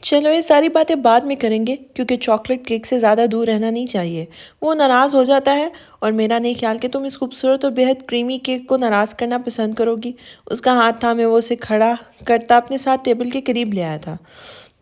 چلو یہ ساری باتیں بعد میں کریں گے کیونکہ چاکلیٹ کیک سے زیادہ دور رہنا نہیں چاہیے. وہ ناراض ہو جاتا ہے اور میرا نہیں خیال کہ تم اس خوبصورت اور بیحد کریمی کیک کو ناراض کرنا پسند کرو گی. اس کا ہاتھ تھامے وہ اسے کھڑا کرتا اپنے ساتھ ٹیبل کے قریب لے آیا تھا.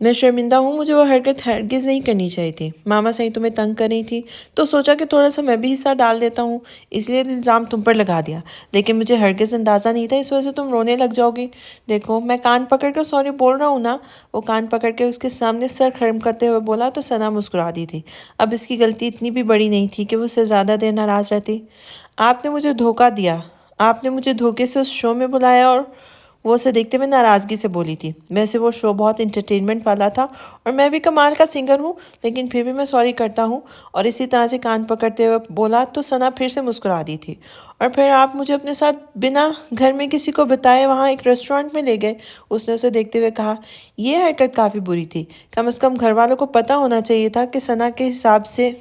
میں شرمندہ ہوں، مجھے وہ حرکت ہرگز نہیں کرنی چاہیے تھی. ماما صحیح تمہیں تنگ کر رہی تھی تو سوچا کہ تھوڑا سا میں بھی حصہ ڈال دیتا ہوں، اس لیے الزام تم پر لگا دیا. لیکن مجھے ہرگز اندازہ نہیں تھا اس وجہ سے تم رونے لگ جاؤ گی. دیکھو میں کان پکڑ کر سوری بول رہا ہوں نا. وہ کان پکڑ کے اس کے سامنے سر خرم کرتے ہوئے بولا تو ثنا مسکرا دی تھی. اب اس کی غلطی اتنی بھی بڑی نہیں تھی کہ وہ اس سے زیادہ دیر ناراض رہتی. آپ نے مجھے دھوکہ دیا، آپ نے مجھے دھوکے سے اس شو میں بلایا. اور وہ اسے دیکھتے ہوئے ناراضگی سے بولی تھی. ویسے وہ شو بہت انٹرٹینمنٹ والا تھا اور میں بھی کمال کا سنگر ہوں، لیکن پھر بھی میں سوری کرتا ہوں. اور اسی طرح سے کان پکڑتے ہوئے بولا تو ثنا پھر سے مسکرا دی تھی. اور پھر آپ مجھے اپنے ساتھ بنا گھر میں کسی کو بتائے وہاں ایک ریسٹورانٹ میں لے گئے. اس نے اسے دیکھتے ہوئے کہا. یہ حرکت کافی بری تھی. کم از کم گھر والوں کو پتہ ہونا چاہیے تھا کہ ثنا کے حساب سے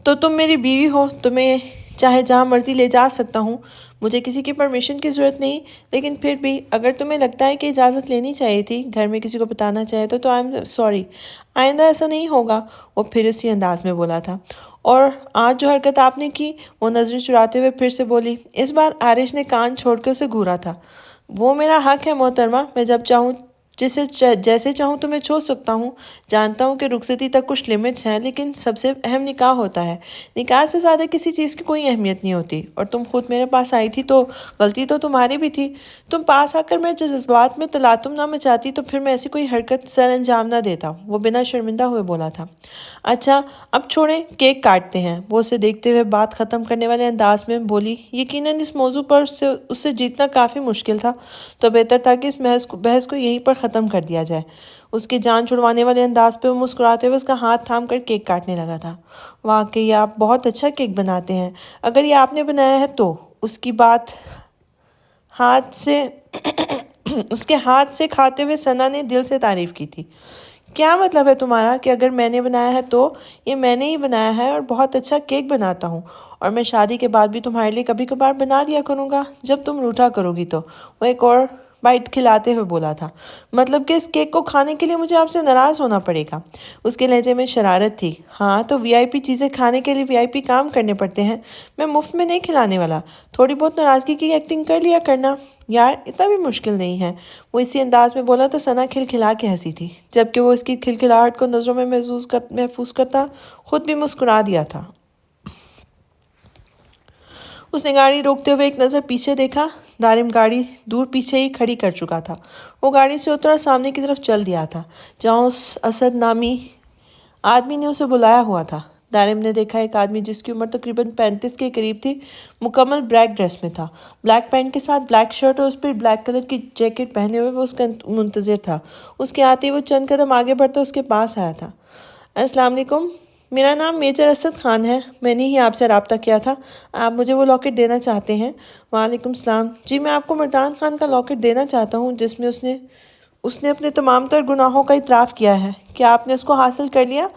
تو تم میری بیوی ہو، تمہیں چاہے جہاں مرضی لے جا سکتا ہوں. مجھے کسی کی پرمیشن کی ضرورت نہیں، لیکن پھر بھی اگر تمہیں لگتا ہے کہ اجازت لینی چاہیے تھی، گھر میں کسی کو بتانا چاہے تو آئی ایم سوری. آئندہ ایسا نہیں ہوگا. وہ پھر اسی انداز میں بولا تھا. اور آج جو حرکت آپ نے کی، وہ نظریں چراتے ہوئے پھر سے بولی. اس بار آرش نے کان چھوڑ کے اسے گھورا تھا. وہ میرا حق ہے محترمہ، میں جب چاہوں جیسے چاہوں تمہیں چھوڑ سکتا ہوں. جانتا ہوں کہ رخصتی تک کچھ لیمٹس ہیں، لیکن سب سے اہم نکاح ہوتا ہے. نکاح سے زیادہ کسی چیز کی کوئی اہمیت نہیں ہوتی. اور تم خود میرے پاس آئی تھی تو غلطی تو تمہاری بھی تھی. تم پاس آ کر میں جذبات میں تلاطم نہ مچاتی تو پھر میں ایسی کوئی حرکت سر انجام نہ دیتا. وہ بنا شرمندہ ہوئے بولا تھا. اچھا اب چھوڑیں، کیک کاٹتے ہیں. وہ اسے دیکھتے ہوئے بات ختم کرنے والے انداز میں بولی. یقیناً اس موضوع پر اسے جیتنا کافی مشکل تھا، تو بہتر تھا کہ اس بحث کو یہیں پر ختم کر دیا جائے. اس کے جان چھڑوانے والے انداز پہ وہ مسکراتے ہوئے اس کا ہاتھ تھام کر کیک کاٹنے لگا تھا. واقعی آپ بہت اچھا کیک بناتے ہیں. اگر یہ آپ نے بنایا ہے تو اس کے ہاتھ سے کھاتے ہوئے ثنا نے دل سے تعریف کی تھی. کیا مطلب ہے تمہارا کہ اگر میں نے بنایا ہے تو یہ میں نے ہی بنایا ہے اور بہت اچھا کیک بناتا ہوں، اور میں شادی کے بعد بھی تمہارے لیے کبھی کبھار بنا دیا کروں گا جب تم روٹھا کرو گی تو. وہ ایک اور بائٹ کھلاتے ہوئے بولا تھا. مطلب کہ اس کیک کو کھانے کے لیے مجھے آپ سے ناراض ہونا پڑے گا. اس کے لہجے میں شرارت تھی. ہاں تو وی آئی پی چیزیں کھانے کے لیے وی آئی پی کام کرنے پڑتے ہیں. میں مفت میں نہیں کھلانے والا. تھوڑی بہت ناراضگی کی ایکٹنگ کر لیا کرنا یار، اتنا بھی مشکل نہیں ہے. وہ اسی انداز میں بولا تو ثنا کھلکھلا کے ہنسی تھی، جبکہ وہ اس کی کھلکھلاہٹ کو نظروں میں محفوظ کرتا خود بھی مسکرا دیا تھا. اس نے گاڑی روکتے ہوئے ایک نظر پیچھے دیکھا. دارم گاڑی دور پیچھے ہی کھڑی کر چکا تھا. وہ گاڑی سے اترا سامنے کی طرف چل دیا تھا جہاں اس اسد نامی آدمی نے اسے بلایا ہوا تھا. دارم نے دیکھا ایک آدمی جس کی عمر تقریباً 35 کے قریب تھی، مکمل بلیک ڈریس میں تھا. بلیک پینٹ کے ساتھ بلیک شرٹ اور اس پر بلیک کلر کی جیکٹ پہنے ہوئے وہ اس کا منتظر تھا. اس کے آتے ہی وہ چند قدم آگے بڑھتا اس کے پاس آیا تھا. السلام علیکم، میرا نام میجر اسد خان ہے. میں نے ہی آپ سے رابطہ کیا تھا. آپ مجھے وہ لاکٹ دینا چاہتے ہیں؟ وعلیکم السلام. جی میں آپ کو مردان خان کا لاکٹ دینا چاہتا ہوں جس میں اس نے اپنے تمام تر گناہوں کا اعتراف کیا ہے. کیا آپ نے اس کو حاصل کر لیا؟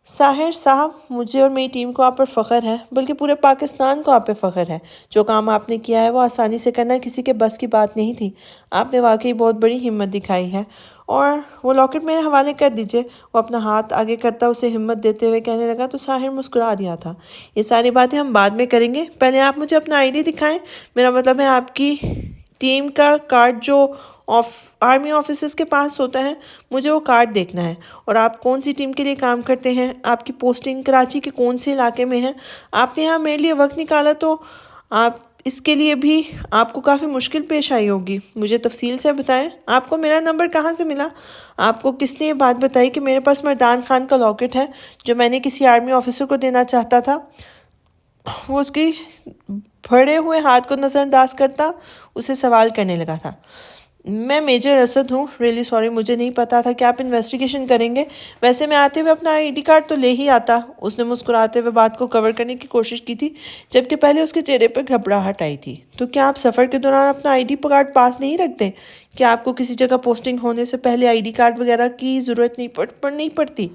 ساحر صاحب، مجھے اور میری ٹیم کو آپ پر فخر ہے، بلکہ پورے پاکستان کو آپ پہ فخر ہے. جو کام آپ نے کیا ہے وہ آسانی سے کرنا کسی کے بس کی بات نہیں تھی. آپ نے واقعی بہت بڑی ہمت دکھائی ہے. اور وہ لاکٹ میرے حوالے کر دیجئے. وہ اپنا ہاتھ آگے کرتا اسے ہمت دیتے ہوئے کہنے لگا تو ساحر مسکرا دیا تھا. یہ ساری باتیں ہم بعد میں کریں گے، پہلے آپ مجھے اپنا آئی ڈی دکھائیں. میرا مطلب ہے آپ کی ٹیم کا کارڈ جو آرمی آفیسرز کے پاس ہوتا ہے. مجھے وہ کارڈ دیکھنا ہے. اور آپ کون سی ٹیم کے لیے کام کرتے ہیں؟ آپ کی پوسٹنگ کراچی کے کون سے علاقے میں ہے؟ آپ نے یہاں میرے لیے وقت نکالا تو اس کے لیے بھی آپ کو کافی مشکل پیش آئی ہوگی. مجھے تفصیل سے بتائیں، آپ کو میرا نمبر کہاں سے ملا؟ آپ کو کس نے یہ بات بتائی کہ میرے پاس مردان خان کا لاکٹ ہے جو میں نے کسی آرمی آفیسر کو دینا چاہتا تھا؟ وہ اس کی بھرے ہوئے ہاتھ کو نظر انداز کرتا اسے سوال کرنے لگا تھا. میں میجر اسد ہوں. ریئلی سوری، مجھے نہیں پتا تھا کہ آپ انویسٹیگیشن کریں گے. ویسے میں آتے ہوئے اپنا آئی ڈی کارڈ تو لے ہی آتا. اس نے مسکراتے ہوئے بات کو کور کرنے کی کوشش کی تھی، جبکہ پہلے اس کے چہرے پر گھبراہٹ آئی تھی. تو کیا آپ سفر کے دوران اپنا آئی ڈی کارڈ پاس نہیں رکھتے؟ کیا آپ کو کسی جگہ پوسٹنگ ہونے سے پہلے آئی ڈی کارڈ وغیرہ کی ضرورت نہیں پڑتی؟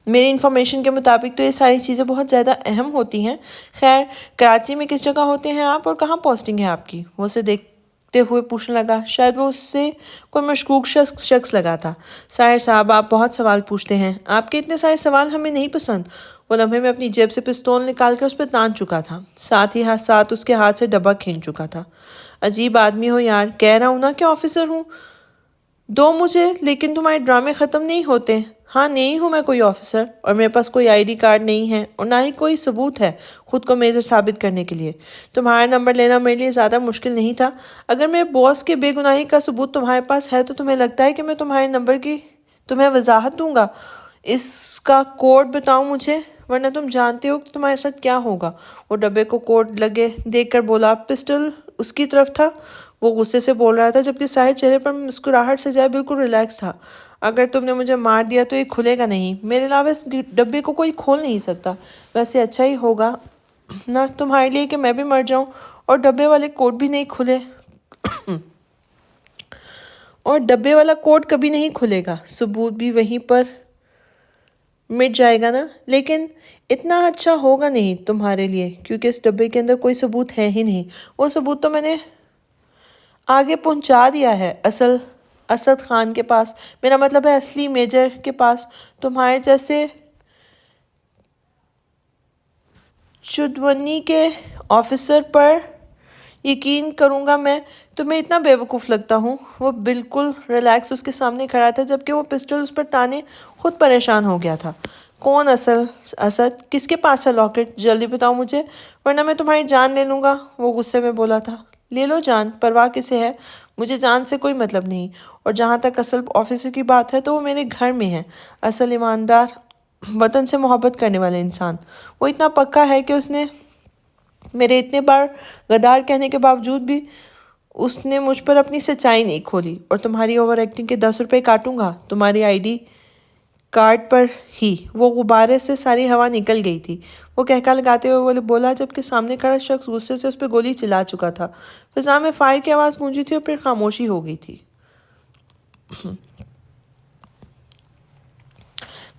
میری انفارمیشن کے مطابق تو یہ ساری چیزیں بہت زیادہ اہم ہوتی ہیں۔ خیر، کراچی میں کس جگہ ہوتے ہیں آپ اور کہاں پوسٹنگ ہے آپ کی؟ وہ اسے دیکھتے ہوئے پوچھنے لگا۔ شاید وہ اس سے کوئی مشکوک شخص لگا تھا۔ ساحر صاحب، آپ بہت سوال پوچھتے ہیں۔ آپ کے اتنے سارے سوال ہمیں نہیں پسند۔ وہ لمحے میں اپنی جیب سے پستول نکال کر اس پہ تان چکا تھا، ساتھ ہی ساتھ اس کے ہاتھ سے ڈبہ کھینچ چکا تھا۔ عجیب آدمی ہو یار، کہہ رہا ہوں نا کہ آفیسر ہوں۔ دو مجھے، لیکن تمہارے ڈرامے ختم نہیں ہوتے۔ ہاں، نہیں ہوں میں کوئی آفیسر، اور میرے پاس کوئی آئی ڈی کارڈ نہیں ہے اور نہ ہی کوئی ثبوت ہے خود کو میجر ثابت کرنے کے لیے۔ تمہارا نمبر لینا میرے لیے زیادہ مشکل نہیں تھا۔ اگر میرے باس کے بے گناہی کا ثبوت تمہارے پاس ہے تو تمہیں لگتا ہے کہ میں تمہارے نمبر کی تمہیں وضاحت دوں گا؟ اس کا کوڈ بتاؤ مجھے، ورنہ تم جانتے ہو کہ تمہارے ساتھ کیا ہوگا۔ وہ ڈبے کو کوڈ لگے دیکھ کر بولا۔ پسٹل اس کی طرف تھا۔ وہ غصے سے بول رہا تھا، جبکہ ساحر چہرے پر مسکراہٹ سے جائے بالکل ریلیکس تھا۔ اگر تم نے مجھے مار دیا تو یہ کھلے گا نہیں۔ میرے علاوہ اس ڈبے کو کوئی کھول نہیں سکتا۔ ویسے اچھا ہی ہوگا نہ تمہارے لیے کہ میں بھی مر جاؤں اور ڈبے والے کوڈ بھی نہیں کھلے اور ڈبے والا کوڈ کبھی نہیں کھلے گا، ثبوت بھی وہیں پر مٹ جائے گا نا۔ لیکن اتنا اچھا ہوگا نہیں تمہارے لیے، کیونکہ اس ڈبے کے اندر کوئی ثبوت ہے ہی نہیں۔ وہ ثبوت تو میں نے آگے پہنچا دیا ہے اسد خان کے پاس، میرا مطلب ہے اصلی میجر کے پاس۔ تمہارے جیسے چودونی کے آفیسر پر یقین کروں گا میں؟ تمہیں اتنا بے وقوف لگتا ہوں؟ وہ بالکل ریلیکس اس کے سامنے کھڑا تھا، جبکہ وہ پسٹل اس پر تانے خود پریشان ہو گیا تھا۔ کون اسد؟ کس کے پاس ہے لاکٹ؟ جلدی بتاؤ مجھے، ورنہ میں تمہاری جان لے لوں گا۔ وہ غصے میں بولا تھا۔ لے لو جان، پرواہ کسے ہے؟ مجھے جان سے کوئی مطلب نہیں، اور جہاں تک اصل آفیسر کی بات ہے تو وہ میرے گھر میں ہے، اصل ایماندار، وطن سے محبت کرنے والے انسان۔ وہ اتنا پکا ہے کہ اس نے میرے اتنے بار غدار کہنے کے باوجود بھی اس نے مجھ پر اپنی سچائی نہیں کھولی۔ اور تمہاری اوور ایکٹنگ کے 10 روپے کاٹوں گا تمہاری آئی ڈی کارڈ پر ہی۔ وہ غبارے سے ساری ہوا نکل گئی تھی۔ وہ کہکا لگاتے ہوئے بولا، جبکہ سامنے کھڑا شخص غصے سے اس پہ گولی چلا چکا تھا۔ فضا میں فائر کی آواز گونجی تھی اور پھر خاموشی ہو گئی تھی۔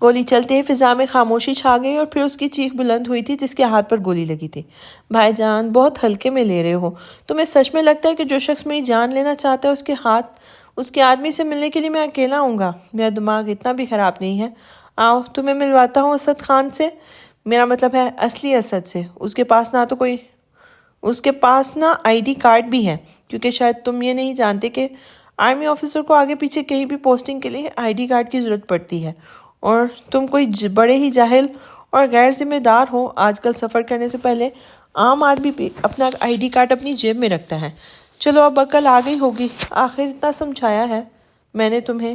گولی چلتے ہی فضا میں خاموشی چھا گئی اور پھر اس کی چیخ بلند ہوئی تھی جس کے ہاتھ پر گولی لگی تھی۔ بھائی جان، بہت ہلکے میں لے رہے ہو۔ تمہیں سچ میں لگتا ہے کہ جو شخص میری جان لینا چاہتا ہے اس کے آدمی سے ملنے کے لیے میں اکیلا آؤں گا؟ میرا دماغ اتنا بھی خراب نہیں ہے۔ آؤ تمہیں ملواتا ہوں اسد خان سے، میرا مطلب ہے اصلی اسد سے۔ اس کے پاس نہ آئی ڈی کارڈ بھی ہے، کیونکہ شاید تم یہ نہیں جانتے کہ آرمی آفیسر کو آگے پیچھے کہیں بھی پوسٹنگ کے لیے آئی ڈی کارڈ کی ضرورت پڑتی ہے، اور تم کوئی بڑے ہی جاہل اور غیر ذمہ دار ہو۔ آج کل سفر کرنے سے پہلے عام آدمی بھی اپنا آئی ڈی کارڈ اپنی جیب میں رکھتا ہے۔ چلو اب عقل آ گئی ہوگی، آخر اتنا سمجھایا ہے میں نے تمہیں۔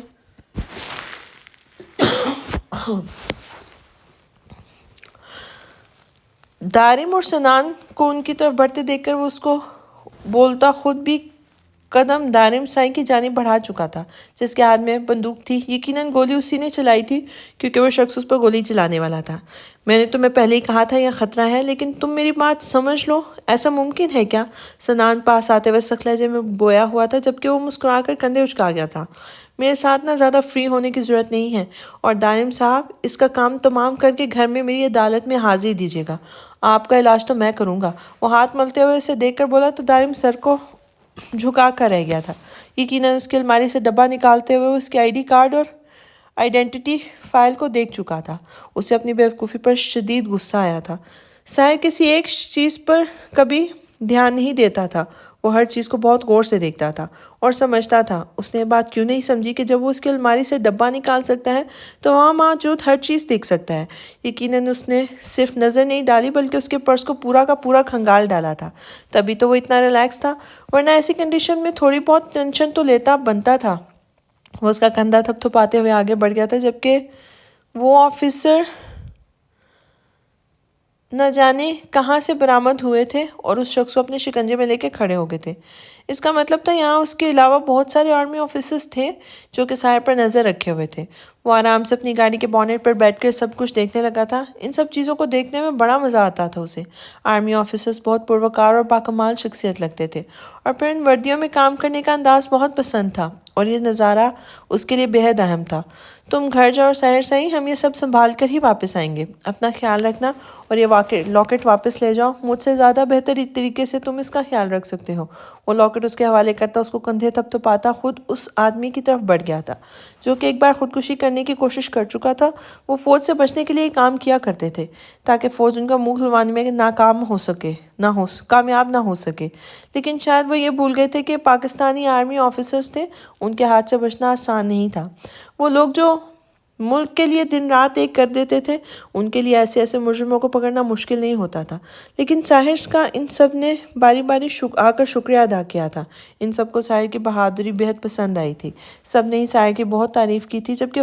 دارم اور سنان کو ان کی طرف بڑھتے دیکھ کر وہ اس کو بولتا خود بھی قدم دارم سائی کی جانب بڑھا چکا تھا، جس کے ہاتھ میں بندوق تھی۔ یقیناً گولی اسی نے چلائی تھی، کیونکہ وہ شخص اس پر گولی چلانے والا تھا۔ میں نے تمہیں پہلے ہی کہا تھا یہ خطرہ ہے، لیکن تم میری بات سمجھ لو۔ ایسا ممکن ہے کیا؟ سنان پاس آتے ہوئے سخت لہجے میں بویا ہوا تھا، جبکہ وہ مسکرا کر کندھے اچکا گیا تھا۔ میرے ساتھ نہ زیادہ فری ہونے کی ضرورت نہیں ہے، اور دارم صاحب، اس کا کام تمام کر کے گھر میں میری عدالت میں حاضری دیجیے گا۔ آپ کا علاج تو میں کروں گا۔ وہ ہاتھ ملتے ہوئے اسے دیکھ کر بولا تو دارم سر کو جھکا کر رہ گیا تھا۔ یقیناً اس کی الماری سے ڈبہ نکالتے ہوئے وہ اس کے آئی ڈی کارڈ اور آئیڈینٹی فائل کو دیکھ چکا تھا۔ اسے اپنی بے وقوفی پر شدید غصہ آیا تھا۔ ساحر کسی ایک چیز پر کبھی دھیان نہیں دیتا تھا، وہ ہر چیز کو بہت غور سے دیکھتا تھا اور سمجھتا تھا۔ اس نے یہ بات کیوں نہیں سمجھی کہ جب وہ اس کی الماری سے ڈبہ نکال سکتا ہے تو وہاں موجود ہر چیز دیکھ سکتا ہے۔ یقیناً اس نے صرف نظر نہیں ڈالی بلکہ اس کے پرس کو پورا کا پورا کھنگال ڈالا تھا، تبھی تو وہ اتنا ریلیکس تھا، ورنہ ایسی کنڈیشن میں تھوڑی بہت ٹینشن تو لیتا بنتا تھا۔ وہ اس کا کندھا تھپتھپاتے ہوئے آگے بڑھ گیا تھا، جبکہ وہ آفیسر نہ جانے کہاں سے برآمد ہوئے تھے اور اس شخص کو اپنے شکنجے میں لے کے کھڑے ہو گئے تھے۔ اس کا مطلب تھا یہاں اس کے علاوہ بہت سارے آرمی آفیسرز تھے جو کہ ساحر پر نظر رکھے ہوئے تھے۔ وہ آرام سے اپنی گاڑی کے بونٹ پر بیٹھ کر سب کچھ دیکھنے لگا تھا۔ ان سب چیزوں کو دیکھنے میں بڑا مزہ آتا تھا اسے۔ آرمی آفیسرز بہت پروکار اور باکمال شخصیت لگتے تھے اور پھر ان وردیوں میں کام کرنے کا انداز بہت پسند تھا اور یہ نظارہ اس کے لیے بہت اہم تھا۔ تم گھر جاؤ ساحر صاحب، ہم یہ سب سنبھال کر ہی واپس آئیں گے۔ اپنا خیال رکھنا اور یہ لاکٹ واپس لے جاؤ۔ مجھ سے زیادہ بہتر طریقے سے تم اس کا خیال رکھ سکتے ہو۔ وہ لاکٹ اس کے حوالے کرتا، اس کو کندھے تھپتھپاتا خود اس آدمی کی طرف بڑھ گیا تھا جو کہ ایک بار خودکشی کرنے کی کوشش کر چکا تھا۔ وہ فوج سے بچنے کے لیے یہ کام کیا کرتے تھے تاکہ فوج ان کا منہ کھلوانے میں کامیاب نہ ہو سکے، لیکن شاید وہ یہ بھول گئے تھے کہ پاکستانی آرمی آفیسرز تھے، ان کے ہاتھ سے بچنا آسان نہیں تھا۔ وہ لوگ جو ملک کے لیے دن رات ایک کر دیتے تھے، ان کے لیے ایسے مجرموں کو پکڑنا مشکل نہیں ہوتا تھا، لیکن ساحر کا ان سب نے باری باری آ کر شکریہ ادا کیا تھا۔ ان سب کو ساحر کی بہادری بہت پسند آئی تھی۔ سب نے ہی ساحر کی بہت تعریف کی تھی، جبکہ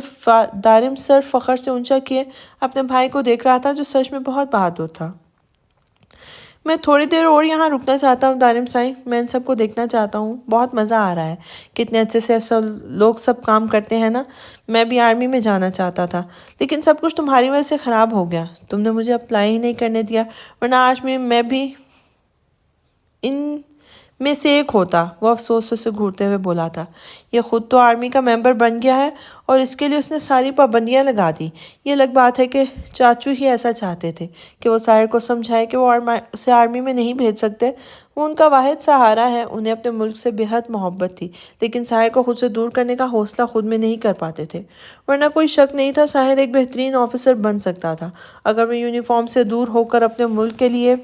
دارم سر فخر سے اونچا کیے اپنے بھائی کو دیکھ رہا تھا جو سچ میں بہت بہادر تھا۔ میں تھوڑی دیر اور یہاں رکنا چاہتا ہوں دارم صاحب، میں ان سب کو دیکھنا چاہتا ہوں۔ بہت مزہ آ رہا ہے، کتنے اچھے سے لوگ سب کام کرتے ہیں نا۔ میں بھی آرمی میں جانا چاہتا تھا، لیکن سب کچھ تمہاری وجہ سے خراب ہو گیا۔ تم نے مجھے اپلائی ہی نہیں کرنے دیا، ورنہ آج میں بھی ان میں سے ایک ہوتا، وہ افسوس سے گھورتے ہوئے بولا تھا۔ یہ خود تو آرمی کا ممبر بن گیا ہے اور اس کے لیے اس نے ساری پابندیاں لگا دی۔ یہ الگ بات ہے کہ چاچو ہی ایسا چاہتے تھے کہ وہ ساحر کو سمجھائے کہ وہ اسے آرمی میں نہیں بھیج سکتے۔ وہ ان کا واحد سہارا ہے، انہیں اپنے ملک سے بہت محبت تھی، لیکن ساحر کو خود سے دور کرنے کا حوصلہ خود میں نہیں کر پاتے تھے۔ ورنہ کوئی شک نہیں تھا ساحر ایک بہترین آفیسر بن سکتا تھا۔ اگر وہ یونیفارم سے دور ہو کر اپنے ملک کے لیے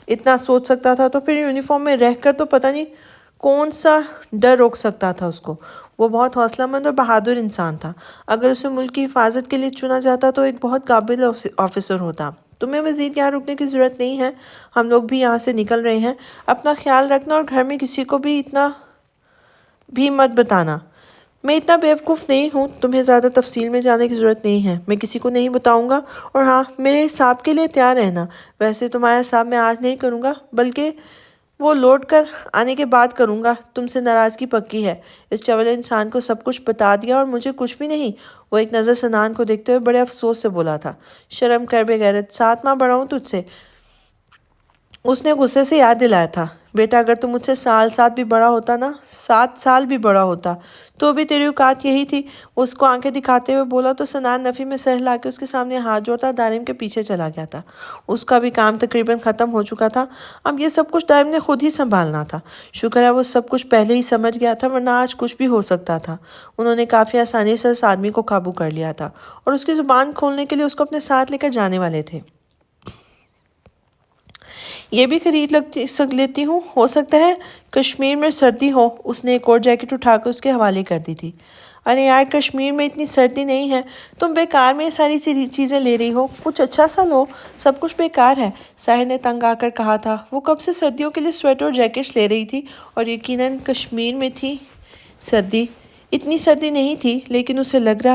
اتنا سوچ سکتا تھا تو پھر یونیفارم میں رہ کر تو پتہ نہیں کون سا ڈر روک سکتا تھا اس کو۔ وہ بہت حوصلہ مند اور بہادر انسان تھا۔ اگر اسے ملک کی حفاظت کے لیے چنا جاتا تو ایک بہت قابل آفیسر ہوتا۔ تمہیں مزید یہاں رکنے کی ضرورت نہیں ہے، ہم لوگ بھی یہاں سے نکل رہے ہیں۔ اپنا خیال رکھنا اور گھر میں کسی کو بھی اتنا بھی مت بتانا۔ میں اتنا بیوقوف نہیں ہوں، تمہیں زیادہ تفصیل میں جانے کی ضرورت نہیں ہے۔ میں کسی کو نہیں بتاؤں گا، اور ہاں، میرے حساب کے لیے تیار رہنا۔ ویسے تمہارا حساب میں آج نہیں کروں گا، بلکہ وہ لوٹ کر آنے کے بعد کروں گا۔ تم سے ناراضگی پکی ہے۔ اس چولے انسان کو سب کچھ بتا دیا اور مجھے کچھ بھی نہیں۔ وہ ایک نظر سنان کو دیکھتے ہوئے بڑے افسوس سے بولا تھا۔ شرم کر بے غیرت، 7 ماہ بڑا ہوں تجھ سے، اس نے غصے سے یاد دلایا تھا۔ بیٹا، اگر تم مجھ سے 7 سال بھی بڑا ہوتا تو بھی تیری اوقات یہی تھی۔ اس کو آنکھیں دکھاتے ہوئے بولا تو سنان نفی میں سر ہلا کے اس کے سامنے ہاتھ جوڑتا دارم کے پیچھے چلا گیا تھا۔ اس کا بھی کام تقریباً ختم ہو چکا تھا، اب یہ سب کچھ دارم نے خود ہی سنبھالنا تھا۔ شکر ہے وہ سب کچھ پہلے ہی سمجھ گیا تھا، ورنہ آج کچھ بھی ہو سکتا تھا۔ انہوں نے کافی آسانی سے اس آدمی کو قابو کر لیا تھا اور اس کی زبان کھولنے کے لیے اس کو اپنے ساتھ لے کر جانے والے تھے۔ یہ بھی خرید لیتی ہوں، ہو سکتا ہے کشمیر میں سردی ہو۔ اس نے ایک اور جیکٹ اٹھا کر اس کے حوالے کر دی تھی۔ ارے یار، کشمیر میں اتنی سردی نہیں ہے، تم بیکار میں یہ ساری چیزیں لے رہی ہو، کچھ اچھا سا لو، سب کچھ بیکار ہے، ساحر نے تنگ آ کر کہا تھا۔ وہ کب سے سردیوں کے لیے سویٹر اور جیکٹس لے رہی تھی اور یقیناً کشمیر میں تھی سردی۔ اتنی سردی نہیں تھی، لیکن اسے لگ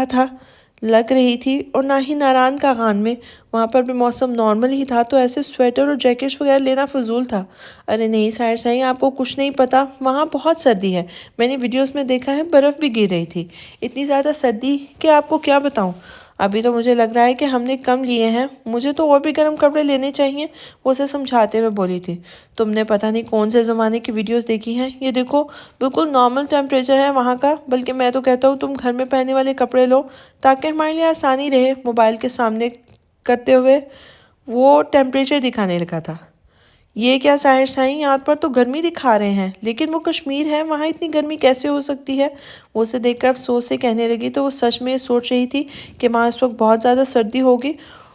رہی تھی، اور نہ ہی ناران کاغان میں، وہاں پر بھی موسم نارمل ہی تھا، تو ایسے سویٹر اور جیکٹس وغیرہ لینا فضول تھا۔ ارے نہیں ساحر صاحب، آپ کو کچھ نہیں پتا، وہاں بہت سردی ہے، میں نے ویڈیوز میں دیکھا ہے، برف بھی گر رہی تھی۔ اتنی زیادہ سردی کہ آپ کو کیا بتاؤں، ابھی تو مجھے لگ رہا ہے کہ ہم نے کم لیے ہیں، مجھے تو اور بھی گرم کپڑے لینے چاہیے، وہ اسے سمجھاتے ہوئے بولی تھی۔ تم نے پتہ نہیں کون سے زمانے کی ویڈیوز دیکھی ہیں، یہ دیکھو بالکل نارمل ٹیمپریچر ہے وہاں کا، بلکہ میں تو کہتا ہوں تم گھر میں پہننے والے کپڑے لو تاکہ ہمارے لیے آسانی رہے۔ موبائل کے سامنے کرتے ہوئے وہ ٹیمپریچر دکھانے لگا تھا۔ یہ کیا ساحر صاحب، یہاں پر تو گرمی دکھا رہے ہیں، لیکن وہ کشمیر ہے، وہاں اتنی گرمی کیسے ہو سکتی ہے؟ وہ اسے دیکھ کر افسوس سے کہنے لگی تو وہ سچ میں یہ سوچ رہی تھی کہ وہاں اس وقت بہت زیادہ سردی ہوگی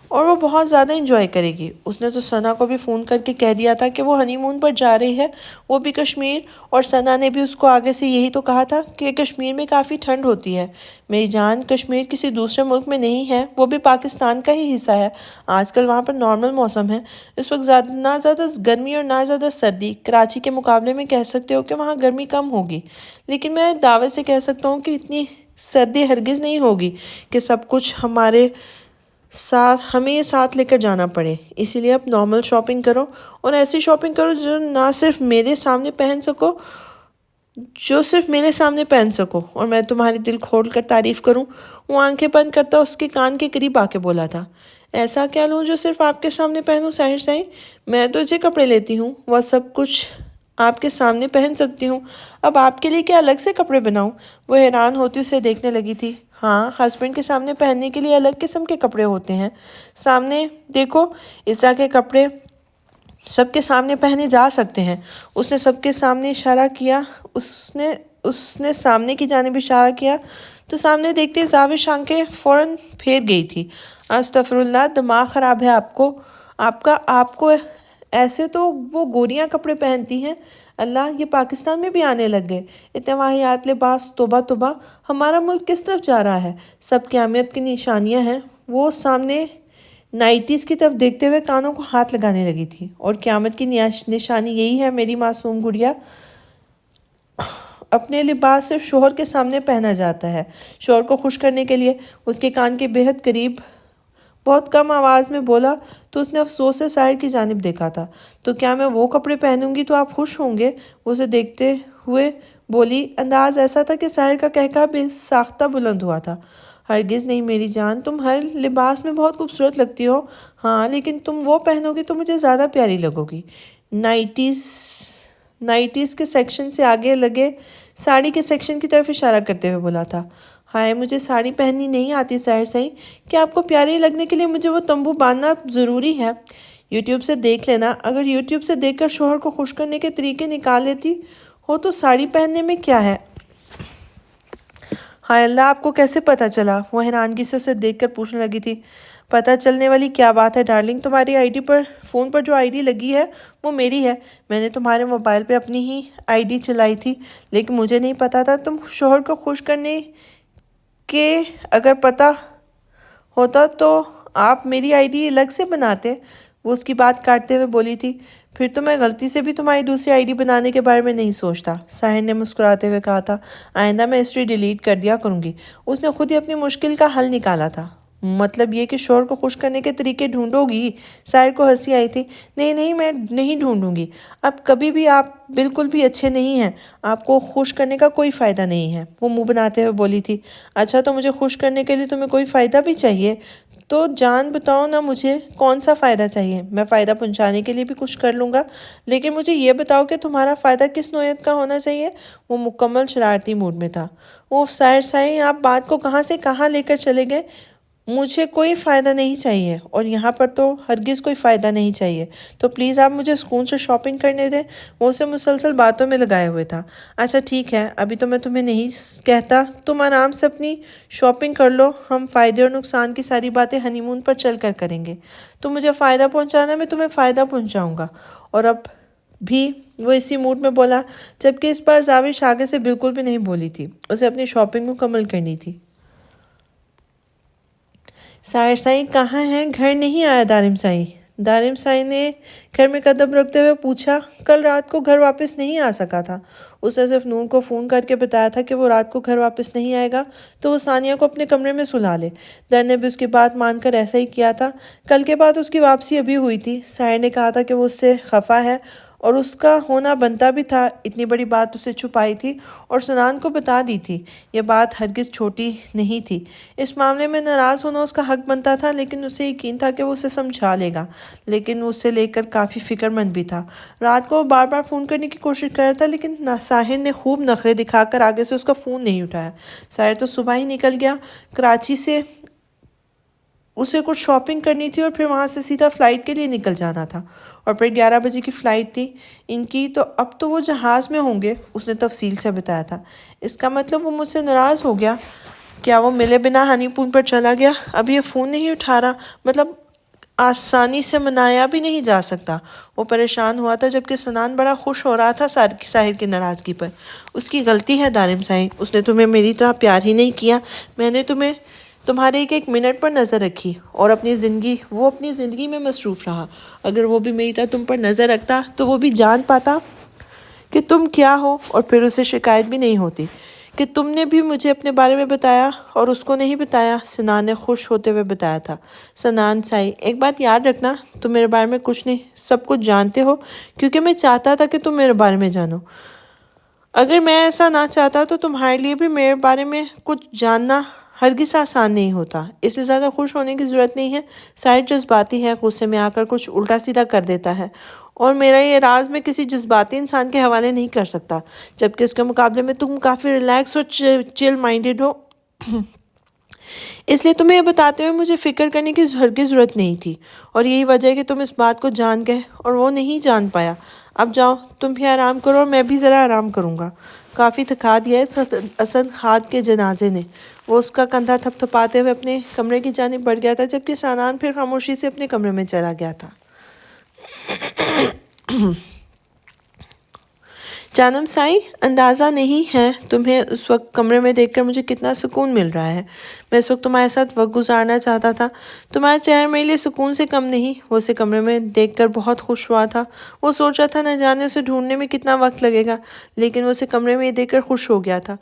اور وہ بہت زیادہ انجوائے کرے گی۔ اس نے تو ثنا کو بھی فون کر کے کہہ دیا تھا کہ وہ ہنی مون پر جا رہی ہے، وہ بھی کشمیر، اور ثنا نے بھی اس کو آگے سے یہی تو کہا تھا کہ کشمیر میں کافی ٹھنڈ ہوتی ہے۔ میری جان، کشمیر کسی دوسرے ملک میں نہیں ہے، وہ بھی پاکستان کا ہی حصہ ہے۔ آج کل وہاں پر نارمل موسم ہے، اس وقت نہ زیادہ گرمی اور نہ زیادہ سردی۔ کراچی کے مقابلے میں کہہ سکتے ہو کہ وہاں گرمی کم ہوگی، لیکن میں دعوے سے کہہ سکتا ہوں کہ اتنی سردی ہرگز نہیں ہوگی کہ سب کچھ ہمیں یہ ساتھ لے کر جانا پڑے۔ اسی لیے اب نارمل شاپنگ کرو، اور ایسی شاپنگ کرو جو نہ صرف میرے سامنے پہن سکو جو صرف میرے سامنے پہن سکو اور میں تمہاری دل کھول کر تعریف کروں۔ وہ آنکھیں بند کرتا اس کے کان کے قریب آ کے بولا تھا۔ ایسا کیا لوں جو صرف آپ کے سامنے پہنوں ساحر سائی؟ میں تو اچھے کپڑے لیتی ہوں، وہ سب کچھ آپ کے سامنے پہن سکتی ہوں، اب آپ کے لیے کیا الگ سے کپڑے بناؤں؟ وہ حیران ہوتی اسے دیکھنے لگی تھی۔ ہاں، ہسبینڈ کے سامنے پہننے کے لیے الگ قسم کے کپڑے ہوتے ہیں، سامنے دیکھو، اس طرح کے کپڑے سب کے سامنے پہنے جا سکتے ہیں۔ اس نے سب کے سامنے اشارہ کیا، اس نے سامنے کی جانب اشارہ کیا تو سامنے دیکھتے زاوش آنکھیں فوراً پھیر گئی تھی۔ استغفر اللہ، دماغ خراب ہے آپ کو ایسے تو وہ گوریاں کپڑے پہنتی ہیں، اللہ، یہ پاکستان میں بھی آنے لگ گئے اتنے واہیات لباس، توبہ توبہ، ہمارا ملک کس طرف جا رہا ہے؟ سب قیامت کی نشانیاں ہیں۔ وہ سامنے نائٹیز کی طرف دیکھتے ہوئے کانوں کو ہاتھ لگانے لگی تھی۔ اور قیامت کی نشانی یہی ہے میری معصوم گڑیا، اپنے لباس صرف شوہر کے سامنے پہنا جاتا ہے، شوہر کو خوش کرنے کے لیے۔ اس کے کان کے بہت قریب بہت کم آواز میں بولا تو اس نے افسوس سے ساحر کی جانب دیکھا تھا۔ تو کیا میں وہ کپڑے پہنوں گی تو آپ خوش ہوں گے؟ وہ اسے دیکھتے ہوئے بولی۔ انداز ایسا تھا کہ ساحر کا کہکہا بے ساختہ بلند ہوا تھا۔ ہرگز نہیں میری جان، تم ہر لباس میں بہت خوبصورت لگتی ہو، ہاں، لیکن تم وہ پہنو گی تو مجھے زیادہ پیاری لگو گی۔ نائٹیز کے سیکشن سے آگے لگے ساڑی کے سیکشن کی طرف اشارہ کرتے ہوئے بولا تھا۔ ہائے، مجھے ساڑی پہننی نہیں آتی ساحر سائی، کہ آپ کو پیاری لگنے کے لیے مجھے وہ تمبو باندھنا ضروری ہے؟ یوٹیوب سے دیکھ لینا، اگر یوٹیوب سے دیکھ کر شوہر کو خوش کرنے کے طریقے نکال لیتی ہو تو ساڑی پہننے میں کیا ہے؟ ہائے اللہ، آپ کو کیسے پتہ چلا؟ وہ حیرانگی سے اسے دیکھ کر پوچھنے لگی تھی۔ پتہ چلنے والی کیا بات ہے ڈارلنگ، تمہاری فون پر جو ID لگی ہے وہ میری ہے، میں نے تمہارے موبائل پہ اپنی ہی ID چلائی تھی، لیکن مجھے نہیں پتا تھا تم شوہر کو خوش کرنے کے، اگر پتہ ہوتا تو آپ میری ID الگ سے بناتے۔ وہ اس کی بات کاٹتے ہوئے بولی تھی۔ پھر تو میں غلطی سے بھی تمہاری دوسری ID بنانے کے بارے میں نہیں سوچتا، ساحر نے مسکراتے ہوئے کہا تھا۔ آئندہ میں ہسٹری ڈیلیٹ کر دیا کروں گی۔ اس نے خود ہی اپنی مشکل کا حل نکالا تھا۔ مطلب یہ کہ شوہر کو خوش کرنے کے طریقے ڈھونڈو گی؟ ساحر کو ہنسی آئی تھی۔ نہیں نہیں، میں نہیں ڈھونڈوں گی، اب کبھی بھی آپ بالکل بھی اچھے نہیں ہیں، آپ کو خوش کرنے کا کوئی فائدہ نہیں ہے، وہ منہ بناتے ہوئے بولی تھی۔ اچھا، تو مجھے خوش کرنے کے لیے تمہیں کوئی فائدہ بھی چاہیے؟ تو جان بتاؤ نا، مجھے کون سا فائدہ چاہیے؟ میں فائدہ پہنچانے کے لیے بھی کچھ کر لوں گا، لیکن مجھے یہ بتاؤ کہ تمہارا فائدہ کس نوعیت کا ہونا چاہیے؟ وہ مکمل شرارتی موڈ میں تھا۔ وہ ساحر سائی، آپ بات کو کہاں سے کہاں لے کر چلے گئے؟ مجھے کوئی فائدہ نہیں چاہیے، اور یہاں پر تو ہرگز کوئی فائدہ نہیں چاہیے، تو پلیز آپ مجھے سکون سے شاپنگ کرنے دیں۔ وہ اسے مسلسل باتوں میں لگائے ہوئے تھا۔ اچھا ٹھیک ہے، ابھی تو میں تمہیں نہیں کہتا، تم آرام سے اپنی شاپنگ کر لو، ہم فائدے اور نقصان کی ساری باتیں ہنی مون پر چل کر کریں گے۔ تم مجھے فائدہ پہنچانا، میں تمہیں فائدہ پہنچاؤں گا۔ اور اب بھی وہ اسی موڈ میں بولا، جبکہ اس بار زاوش آگے سے بالکل بھی نہیں بولی تھی، اسے اپنی شاپنگ مکمل کرنی تھی۔ ساحر سائی کہاں ہیں؟ گھر نہیں آیا دارم سائی؟ دارم سائی نے گھر میں قدم رکھتے ہوئے پوچھا۔ کل رات کو گھر واپس نہیں آ سکا تھا۔ اس نے صرف نور کو فون کر کے بتایا تھا کہ وہ رات کو گھر واپس نہیں آئے گا تو وہ ثانیہ کو اپنے کمرے میں سلا لے۔ در نے بھی اس کی بات مان کر ایسا ہی کیا تھا۔ کل کے بعد اس کی واپسی ابھی ہوئی تھی۔ ساحر نے کہا تھا کہ وہ اس سے خفا ہے، اور اس کا ہونا بنتا بھی تھا، اتنی بڑی بات اسے چھپائی تھی اور سنان کو بتا دی تھی۔ یہ بات ہرگز چھوٹی نہیں تھی، اس معاملے میں ناراض ہونا اس کا حق بنتا تھا، لیکن اسے یقین تھا کہ وہ اسے سمجھا لے گا، لیکن وہ اسے لے کر کافی فکر مند بھی تھا۔ رات کو وہ بار بار فون کرنے کی کوشش کر رہا تھا، لیکن ساحر نے خوب نخرے دکھا کر آگے سے اس کا فون نہیں اٹھایا۔ ساحر تو صبح ہی نکل گیا کراچی سے، اسے کچھ شاپنگ کرنی تھی اور پھر وہاں سے سیدھا فلائٹ کے لیے نکل جانا تھا، اور پھر 11 بجے کی فلائٹ تھی ان کی، تو اب تو وہ جہاز میں ہوں گے، اس نے تفصیل سے بتایا تھا۔ اس کا مطلب وہ مجھ سے ناراض ہو گیا؟ کیا وہ ملے بنا ہنی مون پر چلا گیا؟ اب یہ فون نہیں اٹھا رہا، مطلب آسانی سے منایا بھی نہیں جا سکتا۔ وہ پریشان ہوا تھا، جبکہ سنان بڑا خوش ہو رہا تھا ساحر کی ناراضگی پر۔ اس کی غلطی ہے دارم سائی، اس نے تمہیں میری طرح پیار ہی نہیں کیا۔ میں نے تمہارے ایک منٹ پر نظر رکھی، اور اپنی زندگی میں مصروف رہا۔ اگر وہ بھی میری طرح تم پر نظر رکھتا تو وہ بھی جان پاتا کہ تم کیا ہو، اور پھر اسے شکایت بھی نہیں ہوتی کہ تم نے بھی مجھے اپنے بارے میں بتایا اور اس کو نہیں بتایا۔ سنان نے خوش ہوتے ہوئے بتایا تھا۔ سنان سائی، ایک بات یاد رکھنا، تم میرے بارے میں کچھ نہیں سب کچھ جانتے ہو، کیونکہ میں چاہتا تھا کہ تم میرے بارے میں جانو۔ اگر میں ایسا نہ چاہتا تو تمہارے لیے بھی میرے بارے میں کچھ جاننا ہرگز آسان نہیں ہوتا۔ اس سے زیادہ خوش ہونے کی ضرورت نہیں ہے۔ سائد جذباتی ہے، غصے میں آ کر کچھ الٹا سیدھا کر دیتا ہے، اور میرا یہ راز میں کسی جذباتی انسان کے حوالے نہیں کر سکتا، جبکہ اس کے مقابلے میں تم کافی ریلیکس اور چل مائنڈڈ ہو۔ اس لیے تمہیں یہ بتاتے ہوئے مجھے فکر کرنے کی ہرگز ضرورت نہیں تھی، اور یہی وجہ ہے کہ تم اس بات کو جان گئے اور وہ نہیں جان پایا۔ اب جاؤ، تم بھی آرام کرو اور میں بھی ذرا آرام کروں گا۔ کافی تھکا دیا ہے اسد خان کے جنازے نے۔ وہ اس کا کندھا تھپ تھپاتے ہوئے اپنے کمرے کی جانب بڑھ گیا تھا، جبکہ سانان پھر خاموشی سے اپنے کمرے میں چلا گیا تھا۔ جانم سائی، اندازہ نہیں ہے تمہیں اس وقت کمرے میں دیکھ کر مجھے کتنا سکون مل رہا ہے۔ میں اس وقت تمہارے ساتھ وقت گزارنا چاہتا تھا۔ تمہارا چہرہ میرے لیے سکون سے کم نہیں۔ وہ اسے کمرے میں دیکھ کر بہت خوش ہوا تھا۔ وہ سوچ رہا تھا نہ جانے اسے ڈھونڈنے میں کتنا وقت لگے گا، لیکن وہ اسے کمرے میں یہ دیکھ کر خوش ہو گیا تھا۔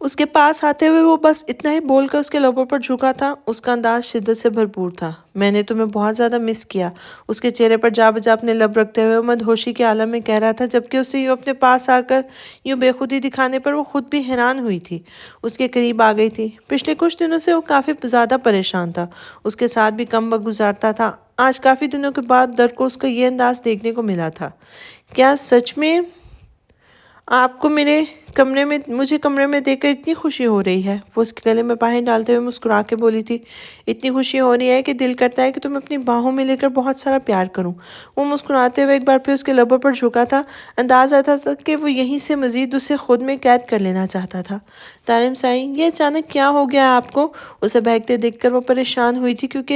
اس کے پاس آتے ہوئے وہ بس اتنا ہی بول کر اس کے لبوں پر جھکا تھا۔ اس کا انداز شدت سے بھرپور تھا۔ میں نے تمہیں بہت زیادہ مس کیا، اس کے چہرے پر جا بجا اپنے لب رکھتے ہوئے وہ مدہوشی کے عالم میں کہہ رہا تھا، جبکہ اسے یوں اپنے پاس آ کر یوں بے خودی دکھانے پر وہ خود بھی حیران ہوئی تھی۔ اس کے قریب آ گئی تھی۔ پچھلے کچھ دنوں سے وہ کافی زیادہ پریشان تھا، اس کے ساتھ بھی کم وقت گزارتا تھا۔ آج کافی دنوں کے بعد در کو اس کا یہ انداز دیکھنے کو ملا تھا۔ کیا سچ میں آپ کو مجھے کمرے میں دیکھ کر اتنی خوشی ہو رہی ہے؟ وہ اس کے گلے میں باہیں ڈالتے ہوئے مسکرا کے بولی تھی۔ اتنی خوشی ہو رہی ہے کہ دل کرتا ہے کہ تم اپنی باہوں میں لے کر بہت سارا پیار کروں۔ وہ مسکراتے ہوئے ایک بار پھر اس کے لبوں پر جھکا تھا۔ انداز آتا تھا کہ وہ یہیں سے مزید اسے خود میں قید کر لینا چاہتا تھا۔ دارم سائی، یہ اچانک کیا ہو گیا آپ کو؟ اسے بہکتے دیکھ کر وہ پریشان ہوئی تھی، کیونکہ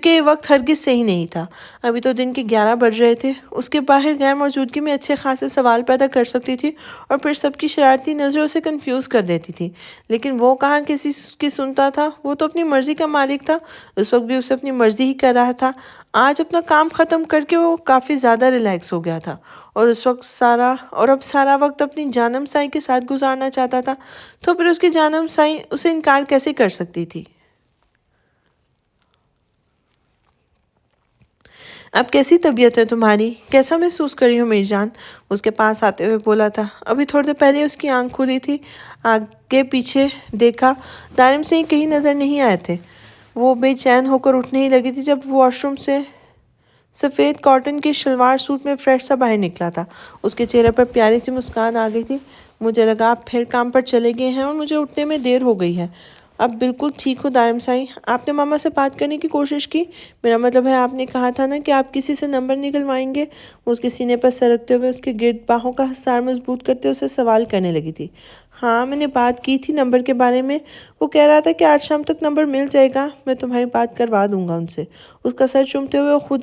یہ وقت ہرگز صحیح نہیں تھا۔ ابھی تو دن کے 11 بج رہے تھے۔ اس کے باہر غیر موجودگی میں اچھے خاصے سوال پیدا کر سکتی تھی، اور پھر سب کی شرارتی نظروں سے کنفیوز کر دیتی تھی، لیکن وہ کہاں کسی کی سنتا تھا۔ وہ تو اپنی مرضی کا مالک تھا۔ اس وقت بھی اسے اپنی مرضی ہی کر رہا تھا۔ آج اپنا کام ختم کر کے وہ کافی زیادہ ریلیکس ہو گیا تھا، اور اب سارا وقت اپنی جانم سائی کے ساتھ گزارنا چاہتا تھا۔ تو پھر اس کی جانم سائی اسے انکار کیسے کر سکتی تھی؟ اب کیسی طبیعت ہے تمہاری؟ کیسا محسوس کر رہی ہو میری جان؟ اس کے پاس آتے ہوئے بولا تھا۔ ابھی تھوڑی دیر پہلے اس کی آنکھ کھلی تھی۔ آگے پیچھے دیکھا، دارم سنگھ کہیں نظر نہیں آئے تھے۔ وہ بے چین ہو کر اٹھنے ہی لگی تھی جب وہ واش روم سے سفید کاٹن کے شلوار سوٹ میں فریش سا باہر نکلا تھا۔ اس کے چہرے پر پیاری سی مسکان آ گئی تھی۔ مجھے لگا آپ پھر کام پر چلے گئے ہیں اور مجھے اٹھنے میں دیر ہو گئی ہے۔ اب بالکل ٹھیک ہو دارم سائی، آپ نے ماما سے بات کرنے کی کوشش کی؟ میرا مطلب ہے آپ نے کہا تھا نا کہ آپ کسی سے نمبر نکلوائیں گے۔ وہ اس کے سینے پر سر رکھتے ہوئے اس کے گرد باہوں کا حصار مضبوط کرتے اسے سوال کرنے لگی تھی۔ ہاں، میں نے بات کی تھی نمبر کے بارے میں۔ وہ کہہ رہا تھا کہ آج شام تک نمبر مل جائے گا، میں تمہاری بات کروا دوں گا ان سے۔ اس کا سر چومتے ہوئے وہ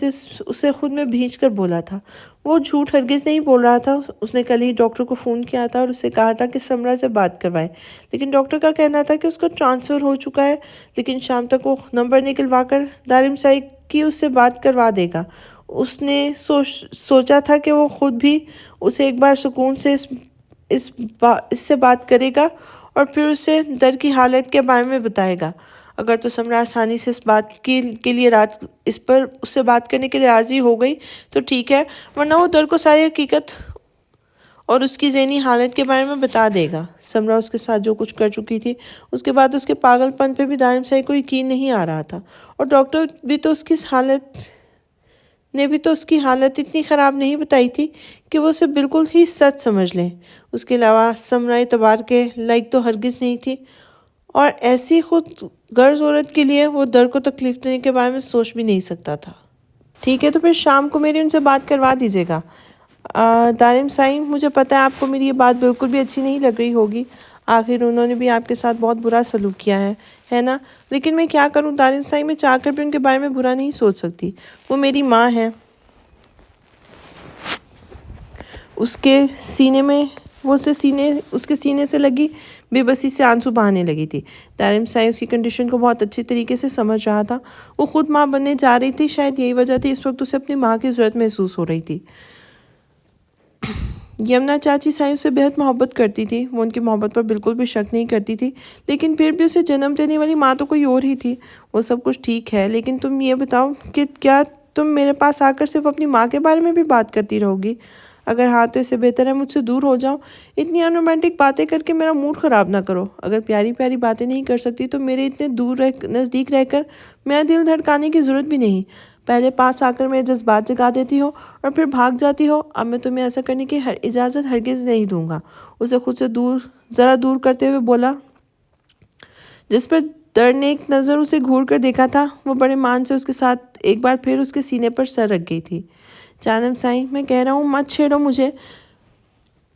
اسے خود میں بھینچ کر بولا تھا۔ وہ جھوٹ ہرگز نہیں بول رہا تھا۔ اس نے کل ہی ڈاکٹر کو فون کیا تھا اور اسے کہا تھا کہ سمرا سے بات کروائے، لیکن ڈاکٹر کا کہنا تھا کہ اس کا ٹرانسفر ہو چکا ہے، لیکن شام تک وہ نمبر نکلوا کر دارم سائی کی اس سے بات کروا دے گا۔ اس نے سوچا تھا کہ وہ خود بھی اسے ایک بار سکون سے اس سے بات کرے گا اور پھر اسے در کی حالت کے بارے میں بتائے گا۔ اگر تو سمرا آسانی سے اس پر اس سے بات کرنے کے لیے راضی ہو گئی تو ٹھیک ہے، ورنہ وہ در کو ساری حقیقت اور اس کی ذہنی حالت کے بارے میں بتا دے گا۔ سمرا اس کے ساتھ جو کچھ کر چکی تھی، اس کے بعد اس کے پاگل پن پہ بھی دارم سائی کو یقین نہیں آ رہا تھا، اور ڈاکٹر بھی تو اس کی حالت اتنی خراب نہیں بتائی تھی کہ وہ اسے بالکل ہی سچ سمجھ لیں۔ اس کے علاوہ سمرا اعتبار کے لائق تو ہرگز نہیں تھی، اور ایسی خود غرض عورت کے لیے وہ در کو تکلیف دینے کے بارے میں سوچ بھی نہیں سکتا تھا۔ ٹھیک ہے، تو پھر شام کو میری ان سے بات کروا دیجیے گا۔ دارم سائی، مجھے پتا ہے آپ کو میری یہ بات بالکل بھی اچھی نہیں لگ رہی ہوگی۔ آخر انہوں نے بھی آپ کے ساتھ بہت برا سلوک کیا ہے نا؟ لیکن میں کیا کروں دارم سائی، میں چاہ کر بھی ان کے بارے میں برا نہیں سوچ سکتی۔ وہ میری ماں ہے۔ اس کے سینے سے لگی بے بسی سے آنسو بہانے لگی تھی۔ دارم سائی اس کی کنڈیشن کو بہت اچھی طریقے سے سمجھ رہا تھا۔ وہ خود ماں بننے جا رہی تھی، شاید یہی وجہ تھی اس وقت اسے اپنی ماں کی ضرورت محسوس ہو رہی تھی۔ یمنا چاچی سائی سے بہت محبت کرتی تھی، وہ ان کی محبت پر بالکل بھی شک نہیں کرتی تھی، لیکن پھر بھی اسے جنم دینے والی ماں تو کوئی اور ہی تھی۔ وہ سب کچھ ٹھیک ہے، لیکن تم یہ بتاؤ کہ کیا تم میرے پاس آ کر صرف اپنی ماں کے بارے میں بھی بات کرتی رہو گی؟ اگر ہاں تو اسے بہتر ہے مجھ سے دور ہو جاؤں. اتنی انرومانٹک باتیں کر کے میرا موڈ خراب نہ کرو. اگر پیاری پیاری باتیں نہیں کر سکتی تو میرے اتنے نزدیک رہ کر میرا دل دھڑکانے کی ضرورت بھی نہیں. پہلے پاس آ کر میرے جذبات جگا دیتی ہو اور پھر بھاگ جاتی ہو. اب میں تمہیں ایسا کرنے کی اجازت ہرگز نہیں دوں گا. اسے خود سے ذرا دور کرتے ہوئے بولا، جس پر در نے ایک نظر اسے گھور کر دیکھا تھا. وہ بڑے مان سے اس کے ساتھ ایک بار پھر اس کے سینے پر سر رکھ گئی تھی. جانم سائیں، میں کہہ رہا ہوں مت چھیڑو مجھے،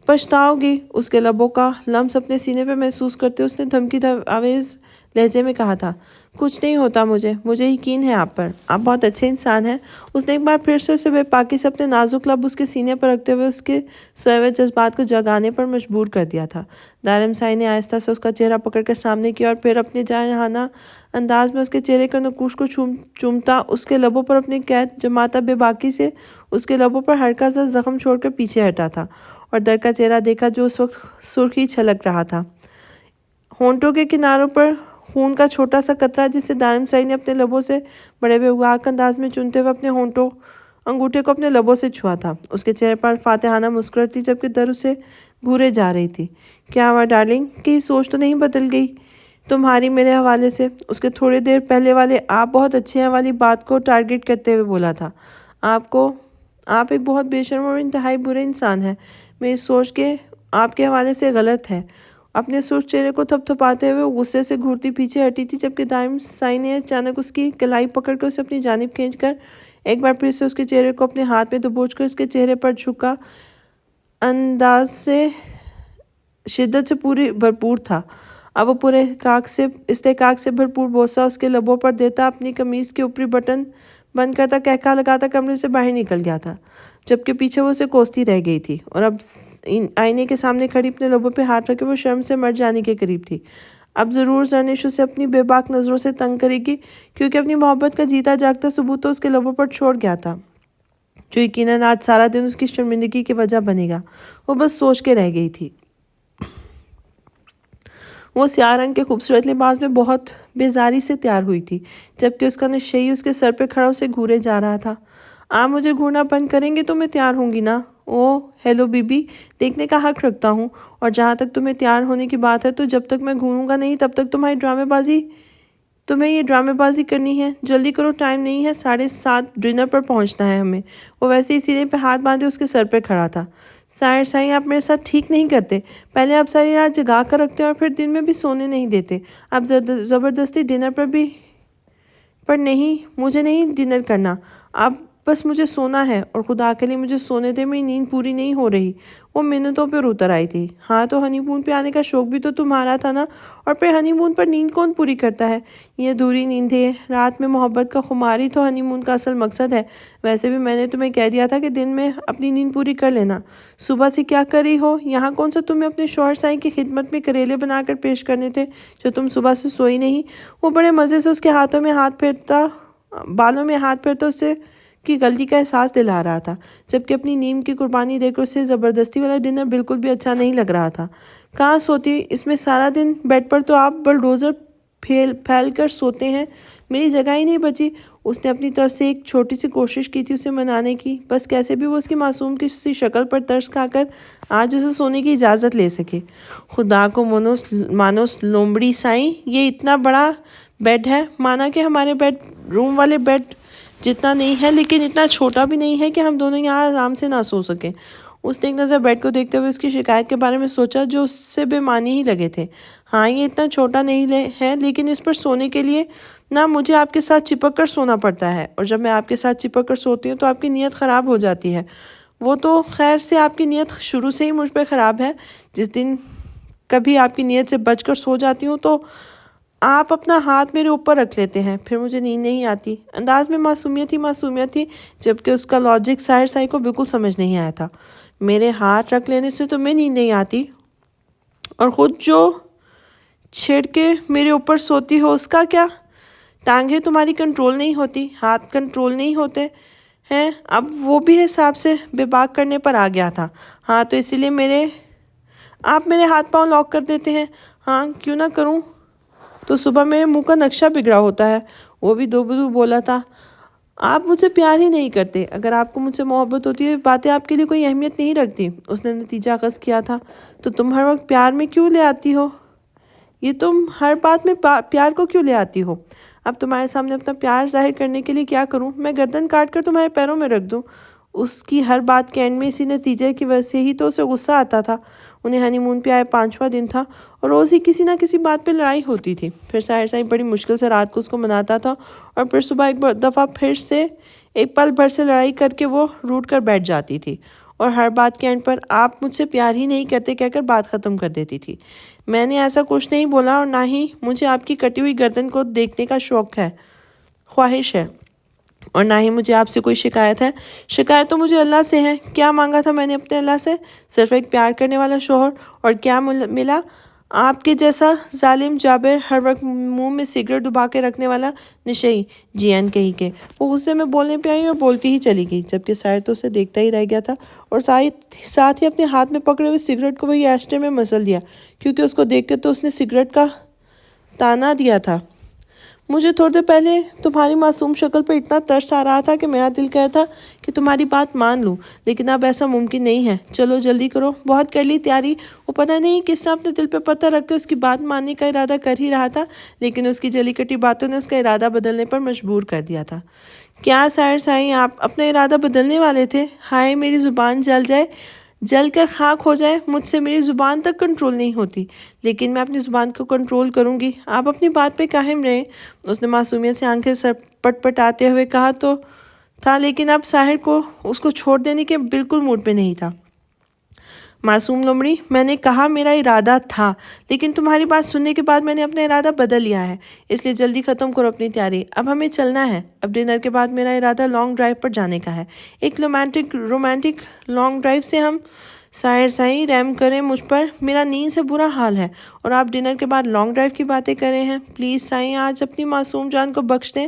پچھتاؤ گی. اس کے لبوں کا لمس اپنے سینے پہ محسوس کرتے اس نے دھمکی آویز لہجے میں کہا تھا. کچھ نہیں ہوتا مجھے یقین ہے آپ پر، آپ بہت اچھے انسان ہیں. اس نے ایک بار پھر سے اسے بے پاکی سے اپنے نازک لب اس کے سینے پر رکھتے ہوئے اس کے سوئے ہوئے جذبات کو جگانے پر مجبور کر دیا تھا. دارم سائی نے آہستہ سے اس کا چہرہ پکڑ کر سامنے کیا اور پھر اپنے جارحانہ انداز میں اس کے چہرے کے نقوش کو چومتا اس کے لبوں پر اپنی قید جماتا بے باکی سے اس کے لبوں پر ہلکا سا زخم چھوڑ کر پیچھے ہٹا تھا اور در کا چہرہ دیکھا جو اس وقت سرخی چھلک رہا تھا. ہونٹوں کے کناروں پر خون کا چھوٹا سا قطرہ جسے دارم سائی نے اپنے لبوں سے بڑے بے باک انداز میں چنتے ہوئے اپنے انگوٹھے کو اپنے لبوں سے چھوا تھا. اس کے چہرے پر فاتحانہ مسکراہٹ تھی جبکہ در اسے گھورے جا رہی تھی. کیا ہوا ڈارلنگ، کہیں سوچ تو نہیں بدل گئی تمہاری میرے حوالے سے؟ اس کے تھوڑے دیر پہلے والے آپ بہت اچھے ہیں والی بات کو ٹارگٹ کرتے ہوئے بولا تھا. آپ ایک بہت بے شرم اور انتہائی برے انسان ہیں. میری سوچ کے آپ کے حوالے سے غلط ہے. اپنے سرخ چہرے کو تھپتھپاتے ہوئے وہ غصے سے گھورتی پیچھے ہٹی تھی جبکہ دارم سائی نے اچانک اس کی کلائی پکڑ کر اسے اپنی جانب کھینچ کر ایک بار پھر سے اس کے چہرے کو اپنے ہاتھ میں دبوچ کر اس کے چہرے پر جھکا انداز سے شدت سے بھرپور تھا. اب وہ پورے استحقاق سے بھرپور بوسہ اس کے لبوں پر دیتا اپنی قمیض کے اوپری بٹن بند کرتا کہکا لگاتا کمرے سے باہر نکل گیا تھا جبکہ پیچھے وہ اسے کوستی رہ گئی تھی اور اب آئینے کے سامنے کھڑی اپنے لبوں پہ ہاتھ رکھے وہ شرم سے مر جانے کے قریب تھی. اب ضرور زرنش اسے اپنی بے باک نظروں سے تنگ کرے گی کیونکہ اپنی محبت کا جیتا جاگتا ثبوت تو اس کے لبوں پر چھوڑ گیا تھا جو یقیناً آج سارا دن اس کی شرمندگی کی وجہ بنے گا. وہ بس سوچ کے رہ گئی تھی. وہ سیاہ رنگ کے خوبصورت لباس میں بہت بیزاری سے تیار ہوئی تھی جبکہ اس کا نشئی اس کے سر پہ کھڑا اسے گھورے جا رہا تھا. آپ مجھے گھورنا بند کریں گے تو میں تیار ہوں گی نا؟ اوہ ہیلو بی بی، دیکھنے کا حق رکھتا ہوں. اور جہاں تک تمہیں تیار ہونے کی بات ہے تو جب تک میں گھوروں گا نہیں تب تک تمہیں یہ ڈرامے بازی کرنی ہے. جلدی کرو، ٹائم نہیں ہے، 7:30 ڈنر پر پہنچنا ہے ہمیں. وہ ویسے ہی سینے پہ ہاتھ باندھے اس کے سر پہ کھڑا تھا. سائیں آپ میرے ساتھ ٹھیک نہیں کرتے. پہلے آپ ساری رات جگا کر رکھتے اور پھر دن میں بھی سونے نہیں دیتے. آپ زبردستی ڈنر پر نہیں، مجھے نہیں ڈنر کرنا. آپ بس مجھے سونا ہے اور خدا کے لیے مجھے سونے دے، میری نیند پوری نہیں ہو رہی. وہ منتوں پر اتر آئی تھی. ہاں تو ہنی مون پہ آنے کا شوق بھی تو تمہارا تھا نا، اور پھر ہنی مون پر نیند کون پوری کرتا ہے؟ یہ ادھوری نیند ہے. رات میں محبت کا خمار ہی تو ہنی مون کا اصل مقصد ہے. ویسے بھی میں نے تمہیں کہہ دیا تھا کہ دن میں اپنی نیند پوری کر لینا. صبح سے کیا کر رہی ہو یہاں؟ کون سا تمہیں اپنے شوہر سائیں کی خدمت میں کریلے بنا کر پیش کرنے تھے جو تم صبح سے سوئی نہیں؟ وہ بڑے مزے سے اس کے بالوں میں ہاتھ پھیرتا اسے کی غلطی کا احساس دلا رہا تھا جبکہ اپنی نیند کی قربانی دے کر اسے زبردستی والا ڈنر بالکل بھی اچھا نہیں لگ رہا تھا. کہاں سوتی اس میں سارا دن؟ بیڈ پر تو آپ بلڈوزر پھیل کر سوتے ہیں، میری جگہ ہی نہیں بچی. اس نے اپنی طرف سے ایک چھوٹی سی کوشش کی تھی اسے منانے کی، بس کیسے بھی وہ اس کی معصوم کی سی شکل پر ترس کھا کر آج اسے سونے کی اجازت لے سکے. خدا کو مانوس لومڑی سائیں، یہ اتنا بڑا بیڈ ہے، مانا کہ ہمارے بیڈ روم والے بیڈ جتنا نہیں ہے لیکن اتنا چھوٹا بھی نہیں ہے کہ ہم دونوں یہاں آرام سے نہ سو سکیں. اس نے ایک نظر بیڈ کو دیکھتے ہوئے اس کی شکایت کے بارے میں سوچا جو اس سے بے معنی ہی لگے تھے. ہاں یہ اتنا چھوٹا نہیں ہے لیکن اس پر سونے کے لیے نہ مجھے آپ کے ساتھ چپک کر سونا پڑتا ہے، اور جب میں آپ کے ساتھ چپک کر سوتی ہوں تو آپ کی نیت خراب ہو جاتی ہے. وہ تو خیر سے آپ کی نیت شروع سے ہی مجھ پہ خراب ہے. جس دن کبھی آپ کی نیت سے بچ کر سو جاتی ہوں تو آپ اپنا ہاتھ میرے اوپر رکھ لیتے ہیں، پھر مجھے نیند نہیں آتی. انداز میں معصومیت تھی جبکہ اس کا لاجک سائیں کو بالکل سمجھ نہیں آیا تھا. میرے ہاتھ رکھ لینے سے تمہیں نیند نہیں آتی اور خود جو چھیڑ کے میرے اوپر سوتی ہو اس کا کیا؟ ٹانگیں تمہاری کنٹرول نہیں ہوتی، ہاتھ کنٹرول نہیں ہوتے ہیں. اب وہ بھی حساب سے بے باک کرنے پر آ گیا تھا. ہاں تو اسی لیے آپ میرے ہاتھ پاؤں لاک کر دیتے ہیں. ہاں کیوں نہ کروں، تو صبح میرے منہ کا نقشہ بگڑا ہوتا ہے. وہ بھی دو بدو بولا تھا. آپ مجھ سے پیار ہی نہیں کرتے. اگر آپ کو مجھ سے محبت ہوتی ہے باتیں آپ کے لیے کوئی اہمیت نہیں رکھتی. اس نے نتیجہ اخذ کیا تھا. تو تم ہر وقت پیار میں کیوں لے آتی ہو؟ یہ تم ہر بات میں پیار کو کیوں لے آتی ہو؟ اب تمہارے سامنے اپنا پیار ظاہر کرنے کے لیے کیا کروں؟ میں گردن کاٹ کر تمہارے پیروں میں رکھ دوں؟ اس کی ہر بات کے اینڈ میں اسی نتیجے کی وجہ سے ہی تو اسے غصہ آتا تھا. انہیں ہنی مون پہ آئے 5واں دن تھا اور روز ہی کسی نہ کسی بات پہ لڑائی ہوتی تھی. پھر ساحر سائی بڑی مشکل سے رات کو اس کو مناتا تھا اور پھر صبح ایک دفعہ پھر سے ایک پل بھر سے لڑائی کر کے وہ روٹھ کر بیٹھ جاتی تھی اور ہر بات کے اینڈ پر آپ مجھ سے پیار ہی نہیں کرتے کہہ کر بات ختم کر دیتی تھی. میں نے ایسا کچھ نہیں بولا اور نہ ہی مجھے آپ کی کٹی ہوئی گردن کو دیکھنے کا خواہش ہے اور نہ ہی مجھے آپ سے کوئی شکایت ہے. شکایت تو مجھے اللہ سے ہے. کیا مانگا تھا میں نے اپنے اللہ سے؟ صرف ایک پیار کرنے والا شوہر. اور کیا ملا؟ آپ کے جیسا ظالم جابر، ہر وقت منہ میں سگریٹ دبا کے رکھنے والا نشئی جیان کہیں کے. وہ غصے میں بولنے پہ آئی اور بولتی ہی چلی گئی، جبکہ ساحر تو اسے دیکھتا ہی رہ گیا تھا اور ساتھ ہی اپنے ہاتھ میں پکڑے ہوئے سگریٹ کو وہی ایشٹرے میں مسل دیا، کیونکہ اس کو دیکھ کے تو اس نے سگریٹ کا تانا دیا تھا. مجھے تھوڑی دیر پہلے تمہاری معصوم شکل پر اتنا ترس آ رہا تھا کہ میرا دل کرتا کہ تمہاری بات مان لوں، لیکن اب ایسا ممکن نہیں ہے. چلو جلدی کرو، بہت کر لی تیاری. وہ پتہ نہیں کس نے اپنے دل پہ پتھر رکھ کے اس کی بات ماننے کا ارادہ کر ہی رہا تھا، لیکن اس کی جلی کٹی باتوں نے اس کا ارادہ بدلنے پر مجبور کر دیا تھا. کیا ساحر سائی آپ اپنا ارادہ بدلنے والے تھے؟ ہائے میری زبان جل کر خاک ہو جائے. مجھ سے میری زبان تک کنٹرول نہیں ہوتی، لیکن میں اپنی زبان کو کنٹرول کروں گی. آپ اپنی بات پہ قائم رہیں. اس نے معصومیت سے آنکھیں سر پٹپٹاتے ہوئے کہا تو تھا، لیکن اب ساحر کو اس کو چھوڑ دینے کے بالکل موڈ پہ نہیں تھا. معصوم لومڑی، میں نے کہا میرا ارادہ تھا، لیکن تمہاری بات سننے کے بعد میں نے اپنا ارادہ بدل لیا ہے، اس لیے جلدی ختم کرو اپنی تیاری. اب ہمیں چلنا ہے. اب ڈنر کے بعد میرا ارادہ لانگ ڈرائیو پر جانے کا ہے. ایک رومانٹک لانگ ڈرائیو سے ہم. ساحر سائی رحم کریں مجھ پر، میرا نیند سے برا حال ہے اور آپ ڈنر کے بعد لانگ ڈرائیو کی باتیں کر رہے ہیں. پلیز سائی آج اپنی معصوم جان کو بخش دیں.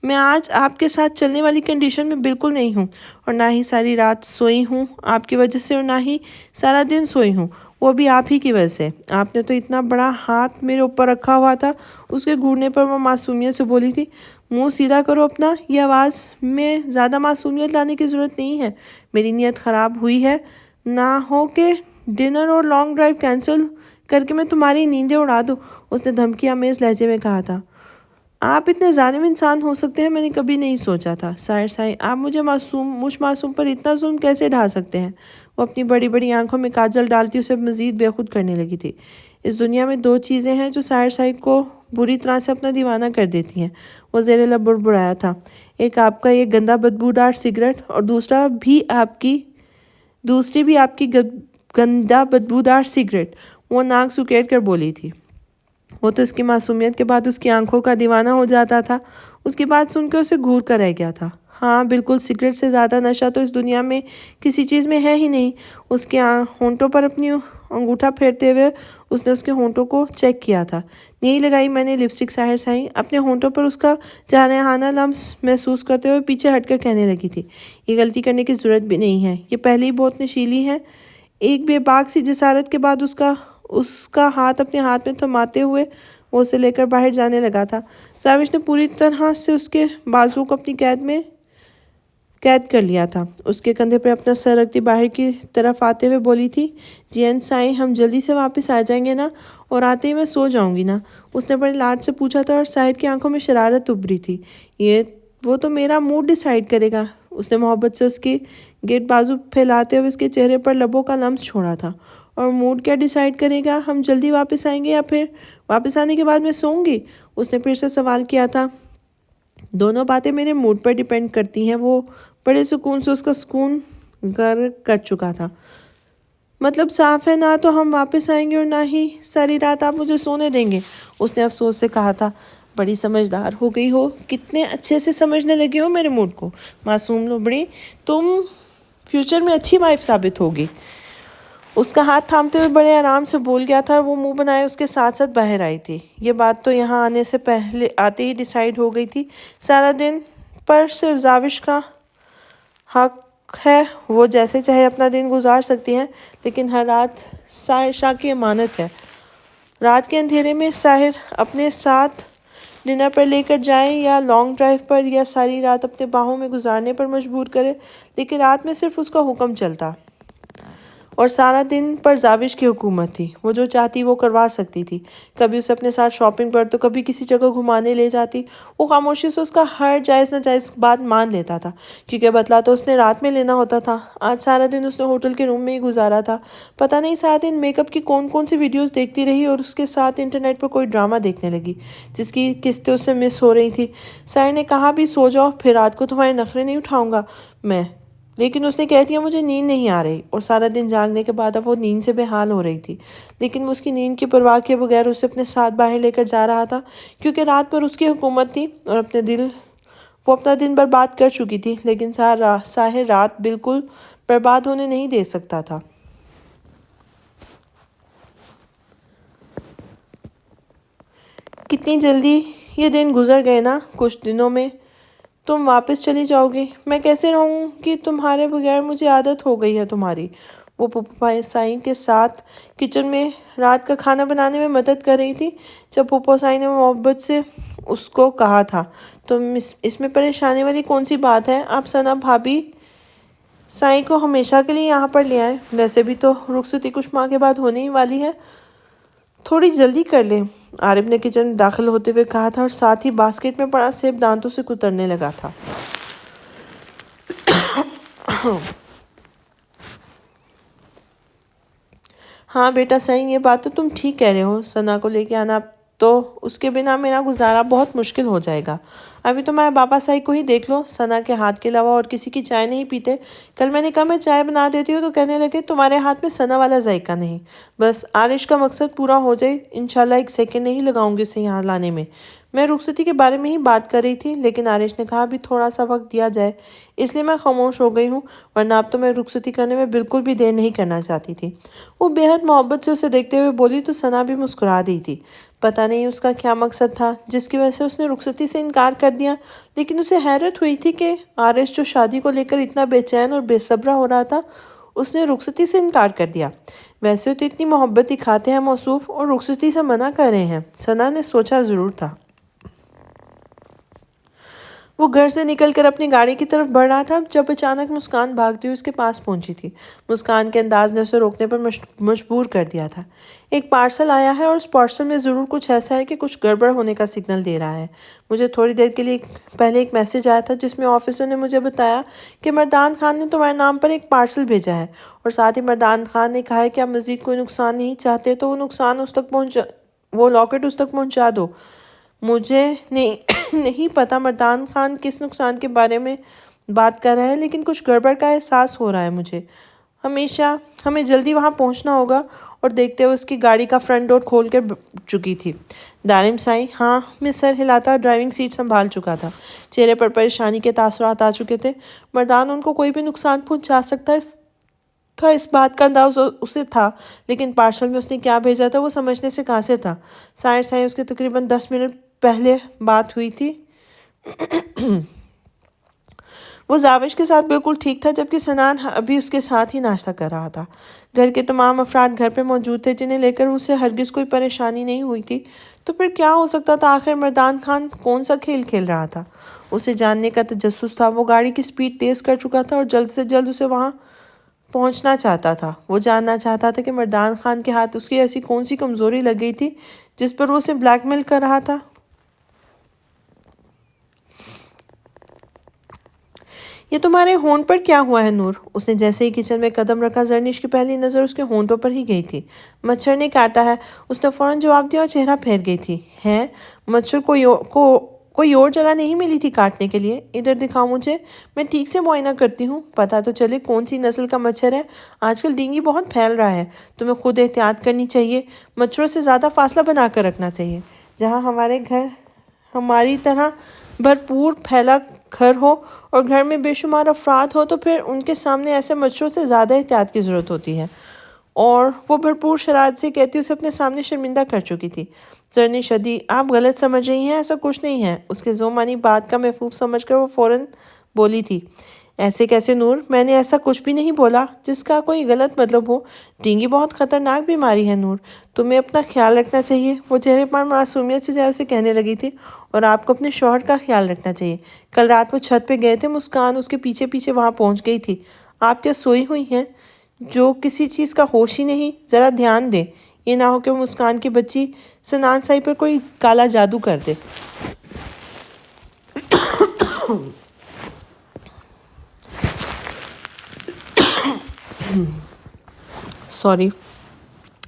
میں آج آپ کے ساتھ چلنے والی کنڈیشن میں بالکل نہیں ہوں، اور نہ ہی ساری رات سوئی ہوں آپ کی وجہ سے، اور نہ ہی سارا دن سوئی ہوں، وہ بھی آپ ہی کی وجہ سے. آپ نے تو اتنا بڑا ہاتھ میرے اوپر رکھا ہوا تھا. اس کے گھٹنے پر وہ معصومیت سے بولی تھی. منہ سیدھا کرو اپنا. یہ آواز میں زیادہ معصومیت لانے کی ضرورت نہیں ہے. میری نیت خراب ہوئی ہے، نہ ہو کہ ڈنر اور لانگ ڈرائیو کینسل کر کے میں تمہاری نیندیں اڑا دوں. اس نے دھمکی آمیز لہجے میں کہا تھا. آپ اتنے ظالم انسان ہو سکتے ہیں، میں نے کبھی نہیں سوچا تھا. ساحر سائی، آپ مجھ معصوم پر اتنا ظلم کیسے ڈھا سکتے ہیں؟ وہ اپنی بڑی بڑی آنکھوں میں کاجل ڈالتی اسے مزید بے خود کرنے لگی تھی. اس دنیا میں 2 چیزیں ہیں جو ساحر سائی کو بری طرح سے اپنا دیوانہ کر دیتی ہیں. وہ زیر لب بڑبڑایا تھا. ایک آپ کا یہ گندا بدبودار سگریٹ، اور دوسری بھی آپ کی گندا بدبودار سگریٹ. وہ ناک سکیڑ کر بولی تھی. وہ تو اس کی معصومیت کے بعد اس کی آنکھوں کا دیوانہ ہو جاتا تھا. اس کی بات سن کے اسے گھور کر رہ گیا تھا. ہاں بالکل، سگریٹ سے زیادہ نشہ تو اس دنیا میں کسی چیز میں ہے ہی نہیں. اس کے ہونٹوں پر اپنی انگوٹھا پھیرتے ہوئے اس نے اس کے ہونٹوں کو چیک کیا تھا. نہیں لگائی میں نے لپسٹک. ساحر سائی اپنے ہونٹوں پر اس کا جارحانہ لمس محسوس کرتے ہوئے پیچھے ہٹ کر کہنے لگی تھی. یہ غلطی کرنے کی ضرورت بھی نہیں ہے، یہ پہلے ہی بہت نشیلی ہے. ایک بے باک سی جسارت کے بعد اس کا ہاتھ اپنے ہاتھ میں تھماتے ہوئے وہ اسے لے کر باہر جانے لگا تھا. ساوش نے پوری طرح سے اس کے بازو کو اپنی قید کر لیا تھا. اس کے کندھے پر اپنا سر رکھتی باہر کی طرف آتے ہوئے بولی تھی. جین سائی، ہم جلدی سے واپس آ جائیں گے نا؟ اور آتے ہی میں سو جاؤں گی نا؟ اس نے بڑے لاڈ سے پوچھا تھا اور ساحر کی آنکھوں میں شرارت ابھری تھی. وہ تو میرا موڈ ڈیسائیڈ کرے گا. اس نے محبت سے اس کی گرد بازو پھیلاتے ہوئے اس کے چہرے پر لبوں کا لمس چھوڑا تھا. اور موڈ کیا ڈیسائیڈ کرے گا؟ ہم جلدی واپس آئیں گے یا پھر واپس آنے کے بعد میں سوؤں گی؟ اس نے پھر سے سوال کیا تھا. دونوں باتیں میرے موڈ پر ڈیپینڈ کرتی ہیں. وہ بڑے سکون سے اس کا سکون غرق کر چکا تھا. مطلب صاف ہے، نہ تو ہم واپس آئیں گے اور نہ ہی ساری رات آپ مجھے سونے دیں گے. اس نے افسوس سے کہا تھا. بڑی سمجھدار ہو گئی ہو، کتنے اچھے سے سمجھنے لگی ہو میرے موڈ کو. معصوم لومڑی، تم فیوچر میں اچھی وائف ثابت ہوگی. اس کا ہاتھ تھامتے ہوئے بڑے آرام سے بول گیا تھا اور وہ منہ بنائے اس کے ساتھ ساتھ باہر آئی تھی. یہ بات تو یہاں آنے سے پہلے آتے ہی ڈیسائیڈ ہو گئی تھی. سارا دن پر صرف زاوش کا حق ہے، وہ جیسے چاہے اپنا دن گزار سکتی ہیں، لیکن ہر رات ساحر شاہ کی امانت ہے. رات کے اندھیرے میں ساحر اپنے ساتھ ڈنر پر لے کر جائیں یا لانگ ڈرائیو پر یا ساری رات اپنے باہوں میں گزارنے پر مجبور کرے، لیکن رات میں صرف اس کا حکم چلتا اور سارا دن پر زاوش کی حکومت تھی۔ وہ جو چاہتی وہ کروا سکتی تھی۔ کبھی اسے اپنے ساتھ شاپنگ پر تو کبھی کسی جگہ گھمانے لے جاتی۔ وہ خاموشی سے اس کا ہر جائز ناجائز بات مان لیتا تھا، کیونکہ بدلہ تو اس نے رات میں لینا ہوتا تھا۔ آج سارا دن اس نے ہوٹل کے روم میں ہی گزارا تھا۔ پتہ نہیں سارا دن میک اپ کی کون سی ویڈیوز دیکھتی رہی اور اس کے ساتھ انٹرنیٹ پر کوئی ڈرامہ دیکھنے لگی جس کی قسطیں اس سے مس ہو رہی تھی۔ ساحر نے کہا بھی سو جاؤ، پھر رات کو تمہارے نخرے نہیں اٹھاؤں گا میں، لیکن اس نے کہہ دیا مجھے نیند نہیں آ رہی، اور سارا دن جاگنے کے بعد اب وہ نیند سے بے حال ہو رہی تھی۔ لیکن وہ اس کی نیند کی پرواہ کیے بغیر اسے اپنے ساتھ باہر لے کر جا رہا تھا، کیونکہ رات پر اس کی حکومت تھی اور وہ اپنا دن برباد کر چکی تھی، لیکن ساحر رات بالکل برباد ہونے نہیں دے سکتا تھا۔ کتنی جلدی یہ دن گزر گئے نا، کچھ دنوں میں تم واپس چلی جاؤ گی، میں کیسے رہوں گی تمہارے بغیر، مجھے عادت ہو گئی ہے تمہاری۔ وہ پھوپھو سائی کے ساتھ کچن میں رات کا کھانا بنانے میں مدد کر رہی تھی جب پھوپھو سائی نے محبت سے اس کو کہا تھا، تم اس میں پریشانی والی کون سی بات ہے، آپ ثنا بھابی سائی کو ہمیشہ کے لیے یہاں پر لے آئیں، ویسے بھی تو رخصتی کچھ ماہ کے بعد ہونے ہی والی ہے، تھوڑی جلدی کر لیں۔ عارف نے کچن میں داخل ہوتے ہوئے کہا تھا اور ساتھ ہی باسکٹ میں پڑا سیب دانتوں سے کترنے لگا تھا۔ ہاں بیٹا سائی، یہ بات تو تم ٹھیک کہہ رہے ہو، ثنا کو لے کے آنا تو اس کے بنا میرا گزارا بہت مشکل ہو جائے گا۔ ابھی تمہارے بابا سائی کو ہی دیکھ لو، ثنا کے ہاتھ کے علاوہ اور کسی کی چائے نہیں پیتے۔ کل میں نے کہا میں چائے بنا دیتی ہوں تو کہنے لگے تمہارے ہاتھ میں ثنا والا ذائقہ نہیں۔ بس عارش کا مقصد پورا ہو جائے، انشاءاللہ ایک سیکنڈ نہیں لگاؤں گی اسے یہاں لانے میں۔ میں رخصتی کے بارے میں ہی بات کر رہی تھی، لیکن عارش نے کہا ابھی تھوڑا سا وقت دیا جائے، اس لیے میں خاموش ہو گئی ہوں، ورنہ اب تو میں رخصتی کرنے میں بالکل بھی دیر نہیں کرنا چاہتی تھی۔ وہ بے حد محبت سے اسے دیکھتے ہوئے بولی تو ثنا بھی مسکرا دی تھی۔ پتہ نہیں اس کا کیا مقصد تھا جس کی وجہ سے اس نے رخصتی سے انکار کر دیا، لیکن اسے حیرت ہوئی تھی کہ عارش جو شادی کو لے کر اتنا بے چین اور بے صبرا ہو رہا تھا، اس نے رخصتی سے انکار کر دیا۔ ویسے تو اتنی محبت دکھاتے ہیں موصوف اور رخصتی سے منع کر رہے ہیں، ثنا نے سوچا ضرور تھا۔ وہ گھر سے نکل کر اپنی گاڑی کی طرف بڑھ رہا تھا جب اچانک مسکان بھاگتی ہوئی اس کے پاس پہنچی تھی۔ مسکان کے انداز نے اسے روکنے پر مجبور کر دیا تھا۔ ایک پارسل آیا ہے اور اس پارسل میں ضرور کچھ ایسا ہے کہ کچھ گڑبڑ ہونے کا سگنل دے رہا ہے۔ مجھے تھوڑی دیر کے لیے پہلے ایک میسج آیا تھا جس میں آفیسر نے مجھے بتایا کہ مردان خان نے تمہارے نام پر ایک پارسل بھیجا ہے، اور ساتھ ہی مردان خان نے کہا ہے کہ آپ مزید کوئی نقصان نہیں چاہتے تو وہ لاکٹ اس تک پہنچا دو۔ مجھے نہیں پتا مردان خان کس نقصان کے بارے میں بات کر رہا ہے، لیکن کچھ گڑبڑ کا احساس ہو رہا ہے مجھے۔ ہمیں جلدی وہاں پہنچنا ہوگا۔ اور دیکھتے ہوئے اس کی گاڑی کا فرنٹ ڈور کھول کر چکی تھی۔ دارم سائی ہاں میں سر ہلاتا ڈرائیونگ سیٹ سنبھال چکا تھا۔ چہرے پر پریشانی کے تاثرات آ چکے تھے۔ مردان ان کو کوئی بھی نقصان پہنچا سکتا تھا، اس بات کا انداز اسے تھا، لیکن پارسل میں اس نے کیا بھیجا تھا وہ سمجھنے سے قاصر تھا۔ ساحر سائی اس کے تقریباً 10 منٹ پہلے بات ہوئی تھی۔ وہ زاوش کے ساتھ بالکل ٹھیک تھا، جبکہ سنان ابھی اس کے ساتھ ہی ناشتہ کر رہا تھا۔ گھر کے تمام افراد گھر پہ موجود تھے جنہیں لے کر اسے ہرگز کوئی پریشانی نہیں ہوئی تھی، تو پھر کیا ہو سکتا تھا؟ آخر مردان خان کون سا کھیل کھیل رہا تھا؟ اسے جاننے کا تجسس تھا۔ وہ گاڑی کی سپیڈ تیز کر چکا تھا اور جلد سے جلد اسے وہاں پہنچنا چاہتا تھا۔ وہ جاننا چاہتا تھا کہ مردان خان کے ہاتھ اس کی ایسی کون سی کمزوری لگ گئی تھی جس پر وہ اسے بلیک میل کر رہا تھا۔ یہ تمہارے ہونٹ پر کیا ہوا ہے نور؟ اس نے جیسے ہی کچن میں قدم رکھا، زرنش کی پہلی نظر اس کے ہونٹوں پر ہی گئی تھی۔ مچھر نے کاٹا ہے، اس نے فوراً جواب دیا اور چہرہ پھیر گئی تھی۔ ہیں؟ مچھر کوئی اور جگہ نہیں ملی تھی کاٹنے کے لیے؟ ادھر دکھاؤ مجھے، میں ٹھیک سے معائنہ کرتی ہوں، پتہ تو چلے کون سی نسل کا مچھر ہے۔ آج کل ڈینگی بہت پھیل رہا ہے، تمہیں خود احتیاط کرنی چاہیے، مچھروں سے زیادہ فاصلہ بنا کر رکھنا چاہیے۔ جہاں ہمارے گھر ہماری طرح بھرپور پھیلا گھر ہو اور گھر میں بے شمار افراد ہو تو پھر ان کے سامنے ایسے مچھروں سے زیادہ احتیاط کی ضرورت ہوتی ہے۔ اور وہ بھرپور شرارت سے کہتی اسے اپنے سامنے شرمندہ کر چکی تھی۔ زرنش شدی آپ غلط سمجھ رہی ہیں، ایسا کچھ نہیں ہے۔ اس کے ذو معنی بات کا مفہوم سمجھ کر وہ فوراً بولی تھی، ایسے کیسے نور؟ میں نے ایسا کچھ بھی نہیں بولا جس کا کوئی غلط مطلب ہو۔ ڈینگی بہت خطرناک بیماری ہے نور، تمہیں اپنا خیال رکھنا چاہیے۔ وہ چہرے پر معصومیت سے جائے اسے کہنے لگی تھی، اور آپ کو اپنے شوہر کا خیال رکھنا چاہیے۔ کل رات وہ چھت پہ گئے تھے، مسکان اس کے پیچھے پیچھے وہاں پہنچ گئی تھی۔ آپ کیا سوئی ہوئی ہیں جو کسی چیز کا ہوش ہی نہیں؟ ذرا دھیان دیں، یہ نہ ہو کہ وہ مسکان کی بچی سنان سائی پر کوئی کالا جادو کر دے۔ سوری،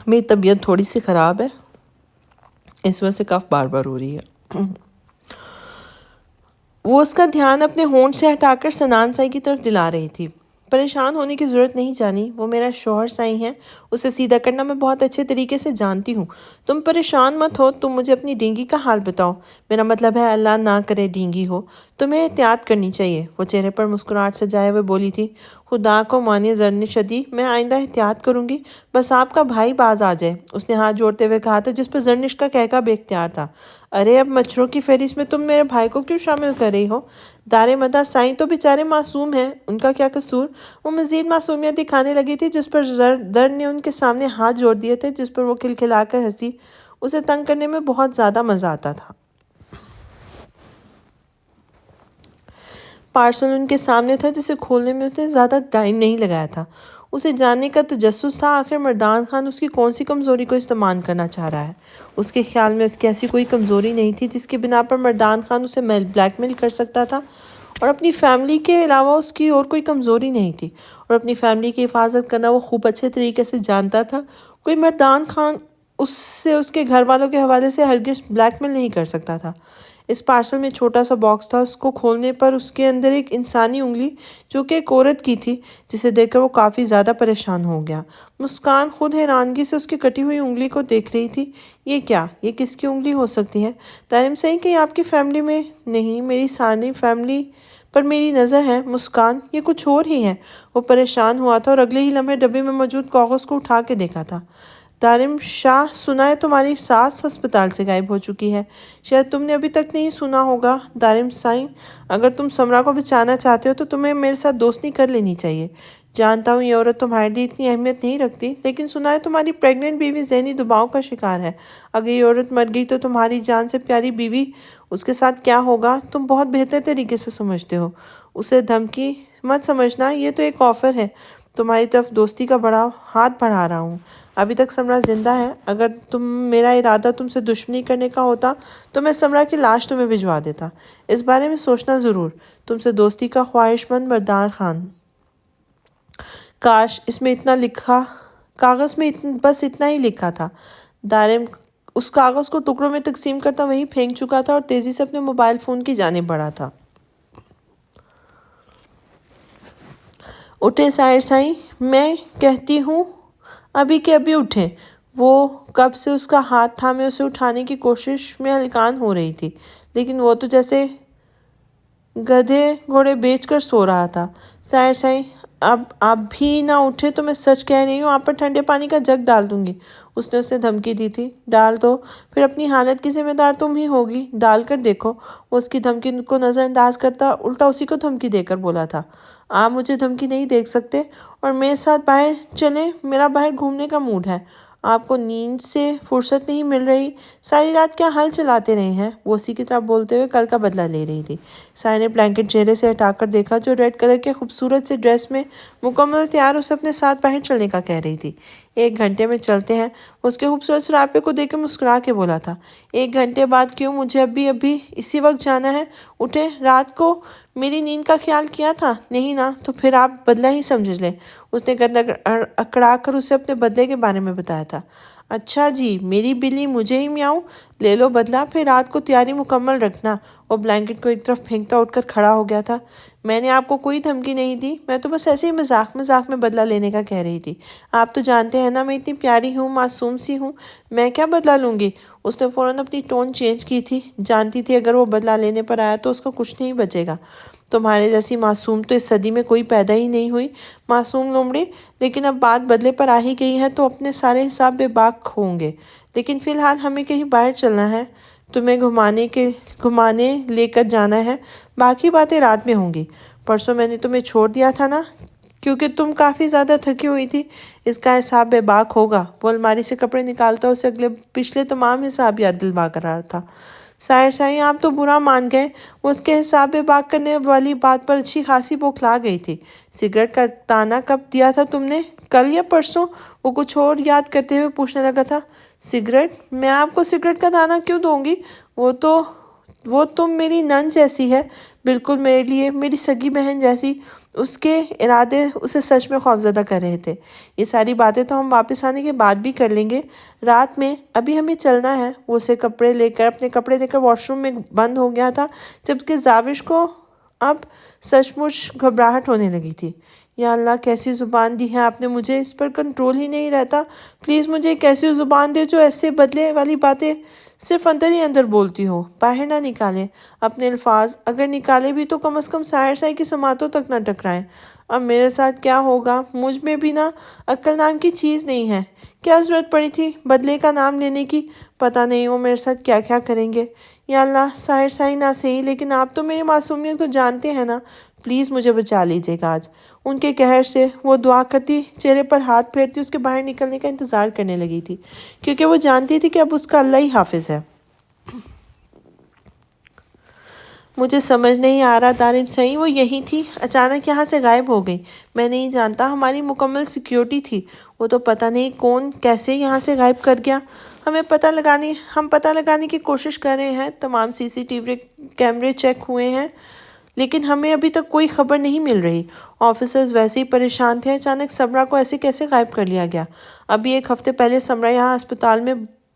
میری طبیعت تھوڑی سی خراب ہے، اس وجہ سے کف بار بار ہو رہی ہے۔ وہ اس کا دھیان اپنے ہونٹ سے ہٹا کر سنان سائی کی طرف دلا رہی تھی۔ پریشان ہونے کی ضرورت نہیں جانی، وہ میرا شوہر سائی ہیں، اسے سیدھا کرنا میں بہت اچھے طریقے سے جانتی ہوں۔ تم پریشان مت ہو، تم مجھے اپنی ڈینگی کا حال بتاؤ۔ میرا مطلب ہے اللہ نہ کرے ڈینگی ہو، تمہیں احتیاط کرنی چاہیے۔ وہ چہرے پر مسکراہٹ سجائے ہوئے بولی تھی، خدا کو مانے زرنشدی، میں آئندہ احتیاط کروں گی، بس آپ کا بھائی باز آ جائے۔ اس نے ہاتھ جوڑتے ہوئے کہا تھا، جس پر زرنش کا کہکا بے اختیار تھا۔ ارے اب مچھروں کی فہرست میں تم میرے بھائی کو کیوں شامل کر رہی ہو؟ دار مداح سائیں تو بیچارے معصوم ہیں، ان کا کیا قصور؟ وہ مزید معصومیت دکھانے لگی تھی، جس پر در نے ان کے سامنے ہاتھ جوڑ دیے تھے، جس پر وہ کھلکھلا کر ہنسی۔ اسے تنگ کرنے میں بہت زیادہ مزہ آتا تھا۔ پارسل ان کے سامنے تھا، جسے کھولنے میں اسے زیادہ ٹائم نہیں لگایا تھا۔ اسے جاننے کا تجسس تھا، آخر مردان خان اس کی کون سی کمزوری کو استعمال کرنا چاہ رہا ہے۔ اس کے خیال میں اس کی ایسی کوئی کمزوری نہیں تھی جس کی بنا پر مردان خان اسے بلیک میل کر سکتا تھا، اور اپنی فیملی کے علاوہ اس کی اور کوئی کمزوری نہیں تھی، اور اپنی فیملی کی حفاظت کرنا وہ خوب اچھے طریقے سے جانتا تھا۔ کوئی مردان خان اسے اس کے گھر والوں کے حوالے سے ہرگز بلیک میل نہیں کر سکتا تھا۔ اس پارسل میں چھوٹا سا باکس تھا، اس کو کھولنے پر اس کے اندر ایک انسانی انگلی جو کہ ایک عورت کی تھی، جسے دیکھ کر وہ کافی زیادہ پریشان ہو گیا۔ مسکان خود حیرانگی سے اس کی کٹی ہوئی انگلی کو دیکھ رہی تھی۔ یہ کیا؟ یہ کس کی انگلی ہو سکتی ہے؟ تعلیم صحیح کہ آپ کی فیملی میں نہیں، میری ساری فیملی پر میری نظر ہے۔ مسکان، یہ کچھ اور ہی ہے۔ وہ پریشان ہوا تھا اور اگلے ہی لمحے ڈبے میں موجود کاغذ کو اٹھا کے دیکھا تھا۔ دارم شاہ، سنا ہے تمہاری ساس ہسپتال سے غائب ہو چکی ہے؟ شاید تم نے ابھی تک نہیں سنا ہوگا دارم سائیں، اگر تم سمرا کو بچانا چاہتے ہو تو تمہیں میرے ساتھ دوستی کر لینی چاہیے۔ جانتا ہوں یہ عورت تمہارے لیے اتنی اہمیت نہیں رکھتی، لیکن سنا ہے تمہاری پریگننٹ بیوی ذہنی دباؤ کا شکار ہے۔ اگر یہ عورت مر گئی تو تمہاری جان سے پیاری بیوی، اس کے ساتھ کیا ہوگا تم بہت بہتر طریقے سے سمجھتے ہو۔ اسے دھمکی مت سمجھنا، یہ تو ایک آفر ہے، تمہاری طرف دوستی کا ہاتھ بڑھا رہا ہوں۔ ابھی تک سمرا زندہ ہے، اگر میرا ارادہ تم سے دشمنی کرنے کا ہوتا تو میں سمرا کی لاش تمہیں بھجوا دیتا۔ اس بارے میں سوچنا ضرور۔ تم سے دوستی کا خواہش مند مردان خان۔ کاش اس میں اتنا لکھا، کاغذ میں بس اتنا ہی لکھا تھا۔ دارم اس کاغذ کو ٹکڑوں میں تقسیم کرتا وہیں پھینک چکا تھا اور تیزی سے اپنے موبائل فون کی جانب بڑھا تھا۔ اٹھے ساحر سائیں، میں کہتی ہوں ابھی کے ابھی اٹھیں۔ وہ کب سے اس کا ہاتھ تھامے اسے اٹھانے کی کوشش میں ہلکان ہو رہی تھی، لیکن وہ تو جیسے گدھے گھوڑے بیچ کر سو رہا تھا۔ ساحر سائیں، اب آپ بھی نہ اٹھے تو میں سچ کہہ رہی ہوں، آپ پر ٹھنڈے پانی کا جگ ڈال دوں گی۔ اس نے اسے دھمکی دی تھی۔ ڈال دو، پھر اپنی حالت کی ذمہ دار تم ہی ہوگی، ڈال کر دیکھو۔ وہ اس کی دھمکی کو نظر انداز کرتا الٹا اسی کو دھمکی دے کر بولا تھا، آپ مجھے دھمکی نہیں دے سکتے، اور میرے ساتھ باہر چلیں، میرا باہر گھومنے کا موڈ ہے۔ آپ کو نیند سے فرصت نہیں مل رہی؟ ساری رات کیا ہل چلاتے رہے ہیں؟ وہ اسی کی طرح بولتے ہوئے کل کا بدلہ لے رہی تھی۔ سائے نے بلینکٹ چہرے سے ہٹا کر دیکھا، جو ریڈ کلر کے خوبصورت سے ڈریس میں مکمل تیار اسے اپنے ساتھ باہر چلنے کا کہہ رہی تھی۔ 1 گھنٹے میں چلتے ہیں، وہ اس کے خوبصورت سراپے کو دیکھ کر مسکرا کے بولا تھا۔ 1 گھنٹے بعد کیوں؟ مجھے ابھی اسی وقت جانا ہے۔ اٹھیں، رات کو میری نیند کا خیال کیا تھا؟ نہیں نا، تو پھر آپ بدلہ ہی سمجھ لیں۔ اس نے گردن اکڑا کر اسے اپنے بدلے کے بارے میں بتایا تھا۔ اچھا جی، میری بلی مجھے ہی میاؤں، لے لو بدلہ، پھر رات کو تیاری مکمل رکھنا۔ وہ بلینکٹ کو ایک طرف پھینکتا اٹھ کر کھڑا ہو گیا تھا۔ میں نے آپ کو کوئی دھمکی نہیں دی، میں تو بس ایسے ہی مذاق میں بدلہ لینے کا کہہ رہی تھی۔ آپ تو جانتے ہیں نا میں اتنی پیاری ہوں، معصوم سی ہوں، میں کیا بدلہ لوں گی؟ اس نے فوراً اپنی ٹون چینج کی تھی، جانتی تھی اگر وہ بدلہ لینے پر آیا تو اس کا کچھ نہیں بچے گا۔ تمہارے جیسی معصوم تو اس صدی میں کوئی پیدا ہی نہیں ہوئی، معصوم لومڑی، لیکن اب بات بدلے پر آ ہی گئی ہے تو اپنے سارے حساب بے باک ہوں گے۔ لیکن فی الحال ہمیں کہیں باہر چلنا ہے، تمہیں گھمانے لے کر جانا ہے، باقی باتیں رات میں ہوں گی۔ پرسوں میں نے تمہیں چھوڑ دیا تھا نا، کیونکہ تم کافی زیادہ تھکی ہوئی تھی۔ اس کا حساب بے باک ہوگا۔ وہ الماری سے کپڑے نکالتا اسے پچھلے تمام حساب یاد دلوا کر رہا تھا۔ ساحر شاہی آپ تو برا مان گئے، وہ اس کے حساب بے باک کرنے والی بات پر اچھی خاصی بوکھلا گئی تھی۔ سگریٹ کا تانا کب دیا تھا تم نے؟ کل یا پرسوں؟ وہ کچھ اور یاد کرتے ہوئے پوچھنے لگا تھا۔ سگریٹ؟ میں آپ کو سگریٹ کا تانا کیوں دوں گی؟ وہ تم میری نن جیسی ہے، بالکل میرے لیے میری سگی بہن جیسی۔ اس کے ارادے اسے سچ میں خوفزدہ کر رہے تھے۔ یہ ساری باتیں تو ہم واپس آنے کے بعد بھی کر لیں گے، رات میں، ابھی ہمیں چلنا ہے۔ وہ اپنے کپڑے لے کر واش روم میں بند ہو گیا تھا جبکہ زاوش کو اب سچ مچ گھبراہٹ ہونے لگی تھی۔ یا اللہ، کیسی زبان دی ہے آپ نے مجھے، اس پر کنٹرول ہی نہیں رہتا۔ پلیز مجھے ایک ایسی زبان دے جو ایسے بدلے والی باتیں صرف اندر ہی اندر بولتی ہو، باہر نہ نکالے اپنے الفاظ، اگر نکالے بھی تو کم از کم ساحر شاہی کی سماعتوں تک نہ ٹکرائیں۔ اب میرے ساتھ کیا ہوگا؟ مجھ میں بھی نہ عقل نام کی چیز نہیں ہے۔ کیا ضرورت پڑی تھی بدلے کا نام لینے کی؟ پتہ نہیں وہ میرے ساتھ کیا کیا کریں گے۔ یا اللہ، ساحر شاہی نہ صحیح لیکن آپ تو میری معصومیت کو جانتے ہیں نا، پلیز مجھے بچا لیجیے گا آج۔ ان کے قہر سے وہ دعا کرتی، چہرے پر ہاتھ پھیرتی اس کے باہر نکلنے کا انتظار کرنے لگی تھی، کیونکہ وہ جانتی تھی کہ اب اس کا اللہ ہی حافظ ہے۔ مجھے سمجھ نہیں آ رہا دارم صحیح، وہ یہی تھی، اچانک یہاں سے غائب ہو گئی۔ میں نہیں جانتا، ہماری مکمل سیکیورٹی تھی، وہ تو پتہ نہیں کون کیسے یہاں سے غائب کر گیا۔ ہم پتہ لگانے کی کوشش کر رہے ہیں، تمام سی سی ٹی وی کیمرے چیک ہوئے ہیں، لیکن ہمیں ابھی تک کوئی خبر نہیں مل رہی۔ آفیسرز ویسے ہی پریشان تھے، اچانک سمرا کو ایسے کیسے غائب کر لیا گیا؟ ابھی ایک ہفتے پہلے سمرا یہاں ہسپتال میں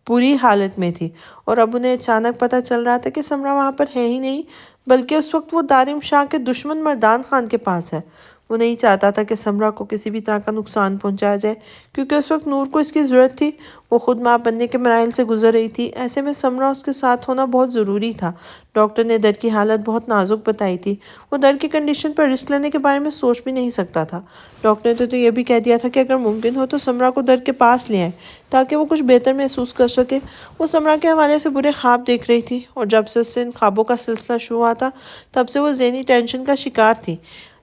بری حالت میں تھی، اور اب انہیں اچانک پتہ چل رہا تھا کہ سمرا وہاں پر ہے ہی نہیں، بلکہ اس وقت وہ دارم شاہ کے دشمن مردان خان کے پاس ہے۔ وہ نہیں چاہتا تھا کہ سمرا کو کسی بھی طرح کا نقصان پہنچایا جائے، کیونکہ اس وقت نور کو اس کی ضرورت تھی۔ وہ خود ماں بننے کے مراحل سے گزر رہی تھی، ایسے میں سمرا اس کے ساتھ ہونا بہت ضروری تھا۔ ڈاکٹر نے در کی حالت بہت نازک بتائی تھی، وہ در کی کنڈیشن پر رسک لینے کے بارے میں سوچ بھی نہیں سکتا تھا۔ ڈاکٹر نے تو یہ بھی کہہ دیا تھا کہ اگر ممکن ہو تو سمرا کو در کے پاس لے آئے تاکہ وہ کچھ بہتر محسوس کر سکے۔ وہ سمرا کے حوالے سے برے خواب دیکھ رہی تھی، اور جب سے اس سے ان خوابوں کا سلسلہ شروع ہوا تھا تب سے وہ ذہنی ٹینشن کا شکار تھی۔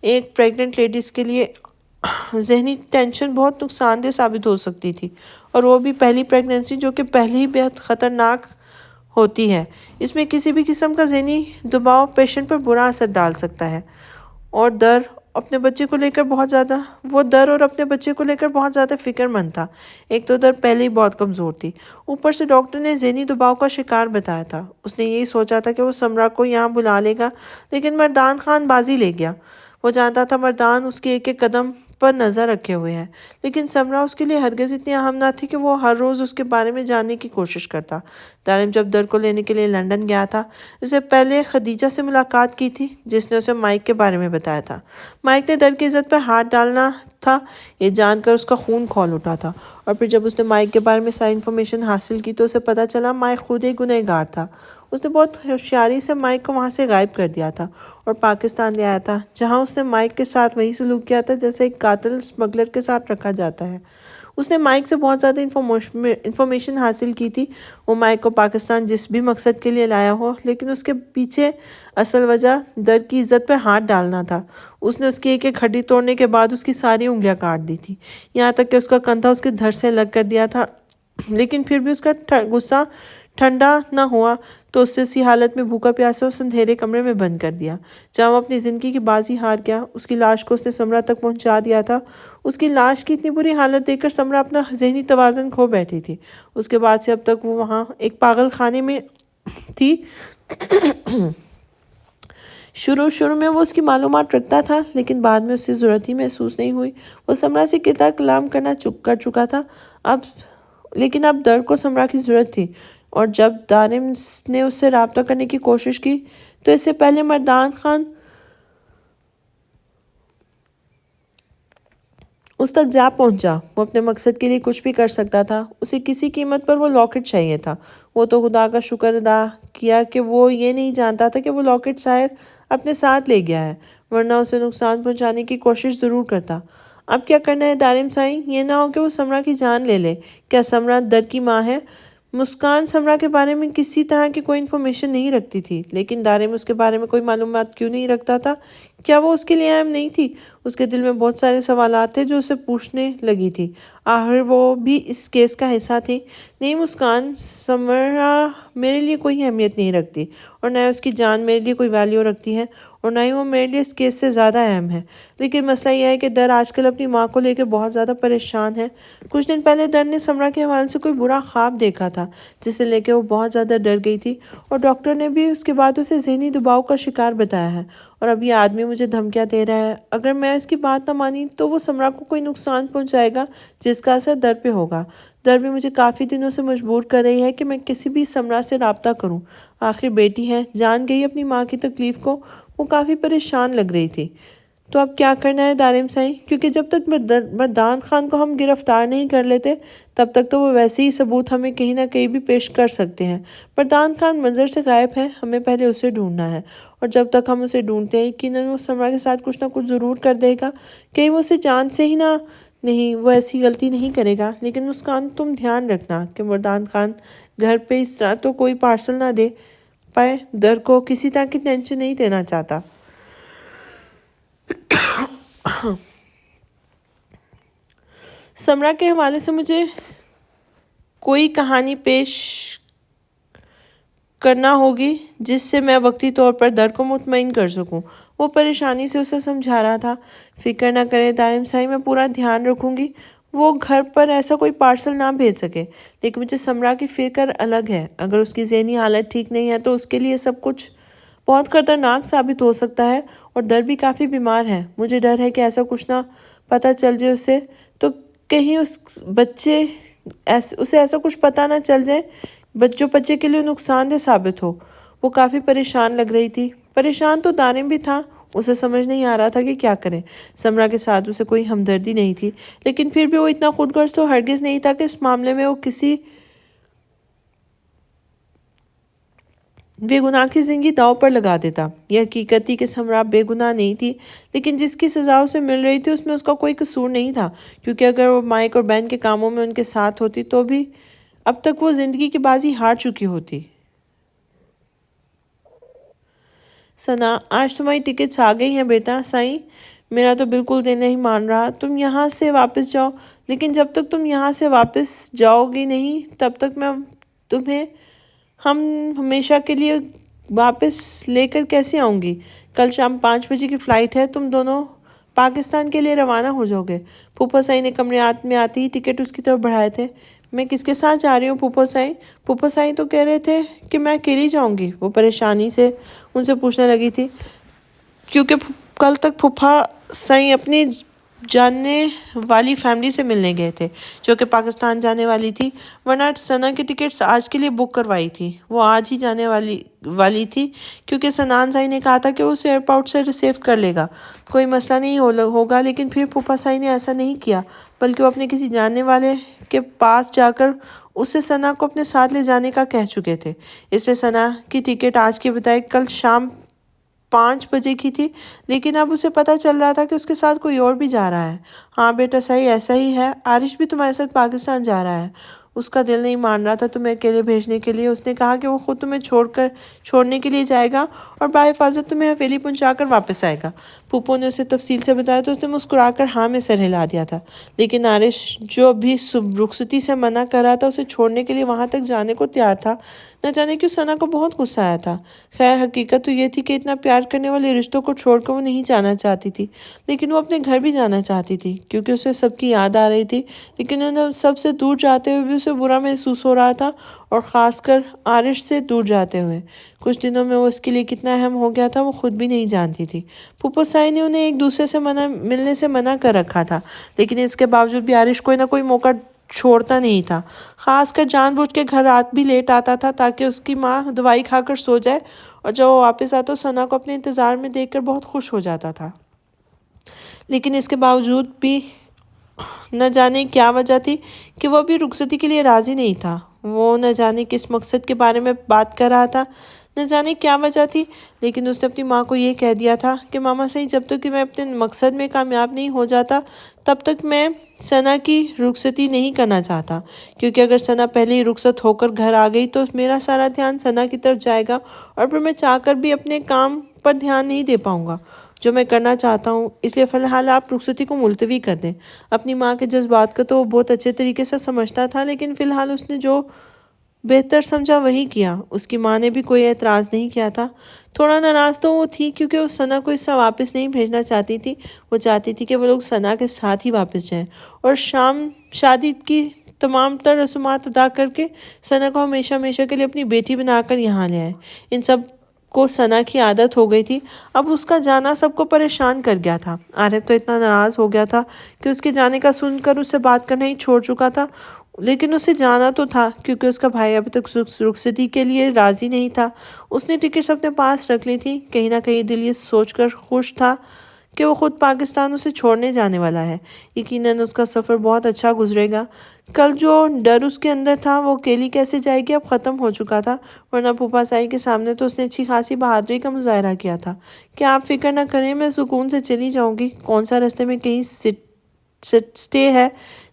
ایک پریگننٹ لیڈیز کے لیے ذہنی ٹینشن بہت نقصان دہ ثابت ہو سکتی تھی، اور وہ بھی پہلی پریگننسی جو کہ پہلے ہی بہت خطرناک ہوتی ہے۔ اس میں کسی بھی قسم کا ذہنی دباؤ پیشنٹ پر برا اثر ڈال سکتا ہے، اور در اور اپنے بچے کو لے کر بہت زیادہ فکر مند تھا۔ ایک تو در پہلے ہی بہت کمزور تھی، اوپر سے ڈاکٹر نے ذہنی دباؤ کا شکار بتایا تھا۔ اس نے یہی سوچا تھا کہ وہ سمرا کو یہاں بلا لے گا، لیکن مردان خان بازی لے گیا۔ وہ جانتا تھا مردان اس کے ایک ایک قدم پر نظر رکھے ہوئے ہے، لیکن سمرا اس کے لیے ہرگز اتنی اہم نہ تھی کہ وہ ہر روز اس کے بارے میں جاننے کی کوشش کرتا۔ دارم جب در کو لینے کے لیے لندن گیا تھا، اس سے پہلے خدیجہ سے ملاقات کی تھی، جس نے اسے مائک کے بارے میں بتایا تھا۔ مائک نے در کی عزت پر ہاتھ ڈالنا تھا، یہ جان کر اس کا خون کھول اٹھا تھا، اور پھر جب اس نے مائک کے بارے میں ساری انفارمیشن حاصل کی تو اسے پتہ چلا مائک خود ایک گنہگار تھا۔ اس نے بہت ہوشیاری سے مائک کو وہاں سے غائب کر دیا تھا اور پاکستان لے آیا تھا، جہاں اس نے مائک کے ساتھ وہی سلوک کیا تھا جیسے ایک قاتل اسمگلر کے ساتھ رکھا جاتا ہے۔ اس نے مائک سے بہت زیادہ انفارمیشن حاصل کی تھی۔ وہ مائک کو پاکستان جس بھی مقصد کے لیے لایا ہو، لیکن اس کے پیچھے اصل وجہ در کی عزت پہ ہاتھ ڈالنا تھا۔ اس نے اس کی ایک ایک ہڈی توڑنے کے بعد اس کی ساری انگلیاں کاٹ دی تھی، یہاں تک کہ اس کا کندھا اس کے دھڑ سے الگ کر دیا تھا، لیکن پھر بھی اس کا غصہ ٹھنڈا نہ ہوا تو اس سے اسی حالت میں بھوکا پیاسا اس اندھیرے کمرے میں بند کر دیا، جہاں وہ اپنی زندگی کی بازی ہار گیا۔ اس کی لاش کو اس نے سمرا تک پہنچا دیا تھا۔ اس کی لاش کی اتنی بری حالت دیکھ کر سمرا اپنا ذہنی توازن کھو بیٹھی تھی۔ اس کے بعد سے اب تک وہ وہاں ایک پاگل خانے میں تھی۔ شروع میں وہ اس کی معلومات رکھتا تھا، لیکن بعد میں اسے ضرورت ہی محسوس نہیں ہوئی۔ وہ سمرا سے کتنا کلام کرنا کر چکا تھا، لیکن اب در کو سمرا کی ضرورت تھی، اور جب دارم نے اس سے رابطہ کرنے کی کوشش کی تو اس سے پہلے مردان خان اس تک جا پہنچا۔ وہ اپنے مقصد کے لیے کچھ بھی کر سکتا تھا، اسے کسی قیمت پر وہ لاکٹ چاہیے تھا۔ وہ تو خدا کا شکر ادا کیا کہ وہ یہ نہیں جانتا تھا کہ وہ لاکٹ ساحر اپنے ساتھ لے گیا ہے، ورنہ اسے نقصان پہنچانے کی کوشش ضرور کرتا۔ اب کیا کرنا ہے دارم صاحب؟ یہ نہ ہو کہ وہ سمرا کی جان لے لے۔ کیا سمرا در کی ماں ہے؟ مسکان سمرا کے بارے میں کسی طرح کی کوئی انفارمیشن نہیں رکھتی تھی، لیکن دارم اس کے بارے میں کوئی معلومات کیوں نہیں رکھتا تھا؟ کیا وہ اس کے لیے اہم نہیں تھی؟ اس کے دل میں بہت سارے سوالات تھے جو اسے پوچھنے لگی تھی۔ آخر وہ بھی اس کیس کا حصہ تھی۔ نہیں مسکان، سمرا میرے لیے کوئی اہمیت نہیں رکھتی، اور نہ اس کی جان میرے لیے کوئی ویلیو رکھتی ہے، اور نہ ہی وہ میرے لیے اس کیس سے زیادہ اہم ہے۔ لیکن مسئلہ یہ ہے کہ در آج کل اپنی ماں کو لے کے بہت زیادہ پریشان ہے۔ کچھ دن پہلے در نے سمرا کے حوالے سے کوئی برا خواب دیکھا تھا جسے لے کے وہ بہت زیادہ ڈر گئی تھی، اور ڈاکٹر نے بھی اس کے بعد اسے ذہنی دباؤ کا شکار بتایا ہے، اور اب یہ آدمی مجھے دھمکیاں دے رہا ہے۔ اگر میں اس کی بات نہ مانی تو وہ سمرا کو کوئی نقصان پہنچائے گا جس کا اثر در پہ ہوگا۔ در بھی مجھے کافی دنوں سے مجبور کر رہی ہے کہ میں کسی بھی سمرا سے رابطہ کروں۔ آخر بیٹی ہے، جان گئی اپنی ماں کی تکلیف کو۔ وہ کافی پریشان لگ رہی تھی۔ تو اب کیا کرنا ہے دارم سائیں؟ کیونکہ جب تک مردان خان کو ہم گرفتار نہیں کر لیتے تب تک تو وہ ویسے ہی ثبوت ہمیں کہیں نہ کہیں بھی پیش کر سکتے ہیں۔ مردان خان منظر سے غائب ہے، ہمیں پہلے اسے ڈھونڈنا ہے، اور جب تک ہم اسے ڈھونڈتے ہیں یقیناً وہ سمرا کے ساتھ کچھ نہ کچھ ضرور کر دے گا۔ کہیں وہ اسے جان سے ہی نہ نہیں، وہ ایسی غلطی نہیں کرے گا۔ لیکن مسکان تم دھیان رکھنا کہ مردان خان گھر پہ اس طرح تو کوئی پارسل نہ دے پائے۔ در کو کسی طرح کی ٹینشن نہیں دینا چاہتا۔ سمرا کے حوالے سے مجھے کوئی کہانی پیش کرنا ہوگی جس سے میں وقتی طور پر در کو مطمئن کر سکوں۔ وہ پریشانی سے اسے سمجھا رہا تھا۔ فکر نہ کرے دارم سائی، میں پورا دھیان رکھوں گی وہ گھر پر ایسا کوئی پارسل نہ بھیج سکے۔ لیکن مجھے سمرا کی فکر الگ ہے۔ اگر اس کی ذہنی حالت ٹھیک نہیں ہے تو اس کے لیے سب کچھ بہت خطرناک ثابت ہو سکتا ہے، اور در بھی کافی بیمار ہے۔ مجھے ڈر ہے کہ ایسا کچھ نہ پتہ چل جائے اسے، تو کہیں اسے ایسا کچھ پتہ نہ چل جائے جو بچے کے لیے نقصان دہ ثابت ہو۔ وہ کافی پریشان لگ رہی تھی۔ پریشان تو دارم بھی تھا، اسے سمجھ نہیں آ رہا تھا کہ کیا کرے۔ سمرا کے ساتھ اسے کوئی ہمدردی نہیں تھی، لیکن پھر بھی وہ اتنا خود غرض تو ہرگز نہیں تھا کہ اس معاملے میں وہ کسی بے گناہ کی زندگی داؤ پر لگا دیتا۔ یہ حقیقت تھی کہ سمرا بے گناہ نہیں تھی، لیکن جس کی سزا اسے مل رہی تھی اس میں اس کا کوئی قصور نہیں تھا، کیونکہ اگر وہ مائک اور بہن کے کاموں میں ان کے ساتھ ہوتی تو بھی اب تک وہ زندگی کی بازی ہار چکی ہوتی۔ ثنا، آج تمہاری ٹکٹس آ گئی ہیں بیٹا۔ سائیں، میرا تو بالکل دل نہیں مان رہا۔ تم یہاں سے واپس جاؤ، لیکن جب تک تم یہاں سے واپس جاؤ گی نہیں تب تک ہم ہمیشہ کے لیے واپس لے کر کیسے آؤں گی؟ کل شام 5 بجے کی فلائٹ ہے، تم دونوں پاکستان کے لیے روانہ ہو جاؤ گے۔ پھوپھو سائی نے کمرے میں آتے ہی ٹکٹ اس کی طرف بڑھائے تھے۔ میں کس کے ساتھ جا رہی ہوں پھوپھو سائی؟ پھوپھو سائی تو کہہ رہے تھے کہ میں اکیلی جاؤں گی، وہ پریشانی سے ان سے پوچھنے لگی تھی، کیونکہ کل تک پھوپھا سائی اپنی جاننے والی فیملی سے ملنے گئے تھے جو کہ پاکستان جانے والی تھی، ورنہ ثنا کی ٹکٹس آج کے لیے بک کروائی تھی۔ وہ آج ہی جانے والی تھی کیونکہ سنان سائی نے کہا تھا کہ وہ اسے ایئرپورٹ سے ریسیو کر لے گا، کوئی مسئلہ نہیں ہوگا۔ لیکن پھر پھوپھا سائی نے ایسا نہیں کیا، بلکہ وہ اپنے کسی جاننے والے کے پاس جا کر اسے ثنا کو اپنے ساتھ لے جانے کا کہہ چکے تھے۔ اس سے ثنا کی ٹکٹ آج کے بجائے کل شام 5 بجے کی تھی، لیکن اب اسے پتہ چل رہا تھا کہ اس کے ساتھ کوئی اور بھی جا رہا ہے۔ ہاں بیٹا سائی، ایسا ہی ہے، عارش بھی تمہارے ساتھ پاکستان جا رہا ہے۔ اس کا دل نہیں مان رہا تھا تمہیں اکیلے بھیجنے کے لیے۔ اس نے کہا کہ وہ خود تمہیں چھوڑنے کے لیے جائے گا اور بحفاظت تمہیں حویلی پہنچا کر واپس آئے گا۔ پھوپھو نے اسے تفصیل سے بتایا تو اس نے مسکرا کر ہاں میں سر ہلا دیا تھا، لیکن عارش جو بھی رخصتی سے منع کر رہا تھا اسے چھوڑنے کے لیے وہاں تک جانے کو تیار تھا۔ نہ جانے کیوں ثنا کو بہت غصہ آیا تھا۔ خیر حقیقت تو یہ تھی کہ اتنا پیار کرنے والے رشتوں کو چھوڑ کر وہ نہیں جانا چاہتی تھی، لیکن وہ اپنے گھر بھی جانا چاہتی تھی کیونکہ اسے سب کی یاد آ رہی تھی۔ لیکن انہیں سب سے دور جاتے ہوئے بھی اسے برا محسوس ہو رہا تھا، اور خاص کر عارش سے دور جاتے ہوئے۔ کچھ دنوں میں وہ اس کے لیے کتنا اہم ہو گیا تھا وہ خود بھی نہیں جانتی تھی۔ پھوپھو سائی نے انہیں ایک دوسرے سے ملنے سے منع کر رکھا تھا، لیکن اس کے باوجود بھی عارش کوئی نہ کوئی موقع چھوڑتا نہیں تھا۔ خاص کر جان بوجھ کے گھر رات بھی لیٹ آتا تھا تاکہ اس کی ماں دوائی کھا کر سو جائے، اور جب وہ واپس آتا تو ثنا کو اپنے انتظار میں دیکھ کر بہت خوش ہو جاتا تھا۔ لیکن اس کے باوجود بھی نہ جانے کیا وجہ تھی کہ وہ ابھی رخصتی کے لیے راضی نہیں تھا۔ وہ نہ جانے کس مقصد کے بارے میں بات کر رہا تھا، نہ جانے کیا وجہ تھی، لیکن اس نے اپنی ماں کو یہ کہہ دیا تھا کہ ماما صحیح، جب تک کہ میں اپنے مقصد میں کامیاب نہیں ہو جاتا تب تک میں ثنا کی رخصتی نہیں کرنا چاہتا، کیونکہ اگر ثنا پہلے ہی رخصت ہو کر گھر آ گئی تو میرا سارا دھیان ثنا کی طرف جائے گا اور پھر میں چاہ کر بھی اپنے کام پر دھیان نہیں دے پاؤں گا جو میں کرنا چاہتا ہوں۔ اس لیے فی الحال آپ رخصتی کو ملتوی کر دیں۔ اپنی ماں کے جذبات کا تو وہ بہت اچھے طریقے سے سمجھتا تھا، لیکن فی الحال اس نے جو بہتر سمجھا وہی کیا۔ اس کی ماں نے بھی کوئی اعتراض نہیں کیا تھا۔ تھوڑا ناراض تو وہ تھی کیونکہ وہ ثنا کو اس سے واپس نہیں بھیجنا چاہتی تھی۔ وہ چاہتی تھی کہ وہ لوگ ثنا کے ساتھ ہی واپس جائیں اور شادی کی تمام تر رسومات ادا کر کے ثنا کو ہمیشہ ہمیشہ کے لیے اپنی بیٹی بنا کر یہاں لے آئے۔ ان سب کو ثنا کی عادت ہو گئی تھی۔ اب اس کا جانا سب کو پریشان کر گیا تھا۔ عارف تو اتنا ناراض ہو گیا تھا کہ اس کے جانے کا سن کر اس سے بات کرنا ہی چھوڑ چکا تھا، لیکن اسے جانا تو تھا کیونکہ اس کا بھائی ابھی تک رخصتی کے لیے راضی نہیں تھا۔ اس نے ٹکٹس اپنے پاس رکھ لی تھی۔ کہیں نہ کہیں دل یہ سوچ کر خوش تھا کہ وہ خود پاکستان اسے چھوڑنے جانے والا ہے۔ یقیناً اس کا سفر بہت اچھا گزرے گا۔ کل جو ڈر اس کے اندر تھا وہ اکیلی کیسے جائے گی اب ختم ہو چکا تھا، ورنہ پھوپھا سائی کے سامنے تو اس نے اچھی خاصی بہادری کا مظاہرہ کیا تھا کہ آپ فکر نہ کریں، میں سکون سے چلی جاؤں گی۔ کون سا رستے میں کہیں سٹے ہے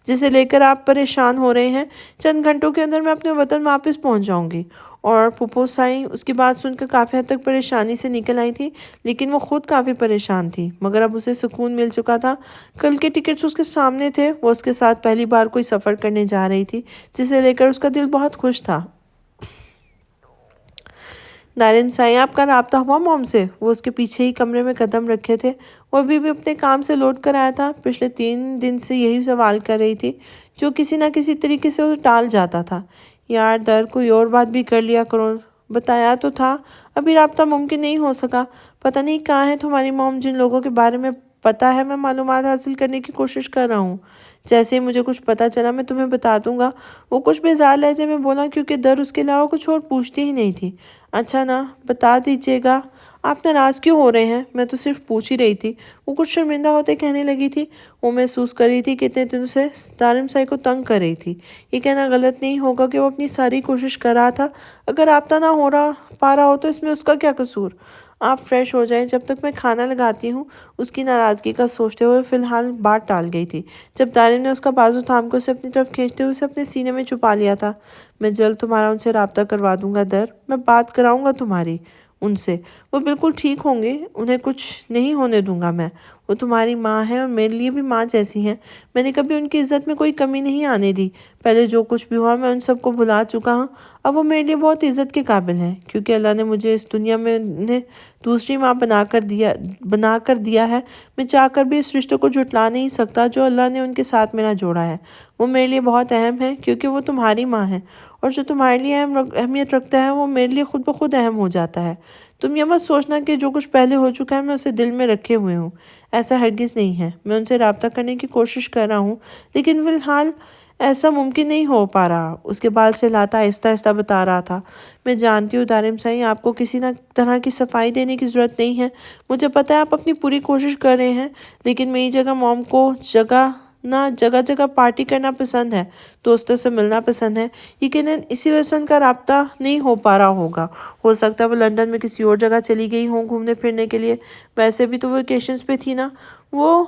جسے لے کر آپ پریشان ہو رہے ہیں؟ چند گھنٹوں کے اندر میں اپنے وطن واپس پہنچ جاؤں گی۔ اور پھوپھو سائی اس کی بات سن کر کافی حد تک پریشانی سے نکل آئی تھی، لیکن وہ خود کافی پریشان تھی، مگر اب اسے سکون مل چکا تھا۔ کل کے ٹکٹس اس کے سامنے تھے۔ وہ اس کے ساتھ پہلی بار کوئی سفر کرنے جا رہی تھی جسے لے کر اس کا دل بہت خوش تھا۔ دارم سائی، آپ کا رابطہ ہوا موم سے؟ وہ اس کے پیچھے ہی کمرے میں قدم رکھے تھے۔ وہ ابھی بھی اپنے کام سے لوٹ کر آیا تھا۔ پچھلے 3 دن سے یہی سوال کر رہی تھی جو کسی نہ کسی طریقے سے اسے ٹال جاتا تھا۔ یار در کوئی اور بات بھی کر لیا کرو، بتایا تو تھا، ابھی رابطہ ممکن نہیں ہو سکا۔ پتہ نہیں کہاں ہے تمہاری موم؟ جن لوگوں کے بارے میں پتہ ہے میں معلومات حاصل کرنے کی کوشش کر رہا ہوں۔ جیسے ہی مجھے کچھ پتہ چلا میں تمہیں بتا دوں گا۔ وہ کچھ بیزار لہجے میں بولا کیونکہ در اس کے علاوہ کچھ اور پوچھتی ہی نہیں تھی۔ اچھا نا، بتا دیجیے گا۔ آپ ناراض کیوں ہو رہے ہیں؟ میں تو صرف پوچھ ہی رہی تھی، وہ کچھ شرمندہ ہوتے کہنے لگی تھی۔ وہ محسوس کر رہی تھی کہ اتنے دنوں سے دارم سائی کو تنگ کر رہی تھی۔ یہ کہنا غلط نہیں ہوگا کہ وہ اپنی ساری کوشش کر رہا تھا۔ اگر رابطہ نہ پا رہا ہو تو اس میں اس کا کیا قصور؟ آپ فریش ہو جائیں جب تک میں کھانا لگاتی ہوں۔ اس کی ناراضگی کا سوچتے ہوئے فی الحال بات ٹال گئی تھی جب دارم نے اس کا بازو تھام کر اسے اپنی طرف کھینچتے ہوئے اسے اپنے سینے میں چھپا لیا تھا۔ میں جلد تمہارا ان سے رابطہ کروا دوں گا در، میں بات کراؤں گا تمہاری ان سے، وہ بالکل ٹھیک ہوں گے، انہیں کچھ نہیں ہونے دوں گا میں۔ وہ تمہاری ماں ہے اور میرے لیے بھی ماں جیسی ہیں۔ میں نے کبھی ان کی عزت میں کوئی کمی نہیں آنے دی۔ پہلے جو کچھ بھی ہوا میں ان سب کو بھلا چکا ہوں۔ اب وہ میرے لیے بہت عزت کے قابل ہیں کیونکہ اللہ نے مجھے اس دنیا میں انہیں دوسری ماں بنا کر دیا ہے۔ میں چاہ کر بھی اس رشتے کو جھٹلا نہیں سکتا جو اللہ نے ان کے ساتھ میرا جوڑا ہے۔ وہ میرے لیے بہت اہم ہے کیونکہ وہ تمہاری ماں ہے، اور جو تمہارے لیے اہمیت رکھتا ہے وہ میرے لیے خود بخود اہم ہو جاتا ہے۔ تم یہ مت سوچنا کہ جو کچھ پہلے ہو چکا ہے میں اسے دل میں رکھے ہوئے ہوں، ایسا ہرگز نہیں ہے۔ میں ان سے رابطہ کرنے کی کوشش کر رہا ہوں، لیکن فی الحال ایسا ممکن نہیں ہو پا رہا۔ اس کے بال سے ہلاتا آہستہ آہستہ بتا رہا تھا۔ میں جانتی ہوں دارم سائی، آپ کو کسی نہ طرح کی صفائی دینے کی ضرورت نہیں ہے۔ مجھے پتہ ہے آپ اپنی پوری کوشش کر رہے ہیں، لیکن میری جگہ موم کو جگہ جگہ پارٹی کرنا پسند ہے، دوستوں سے ملنا پسند ہے۔ یقیناً اسی وجہ سے ان کا رابطہ نہیں ہو پا رہا ہوگا۔ ہو سکتا ہے وہ لندن میں کسی اور جگہ چلی گئی ہوں گھومنے پھرنے کے لیے۔ ویسے بھی تو وہ ویکیشنز پہ تھی نا۔ وہ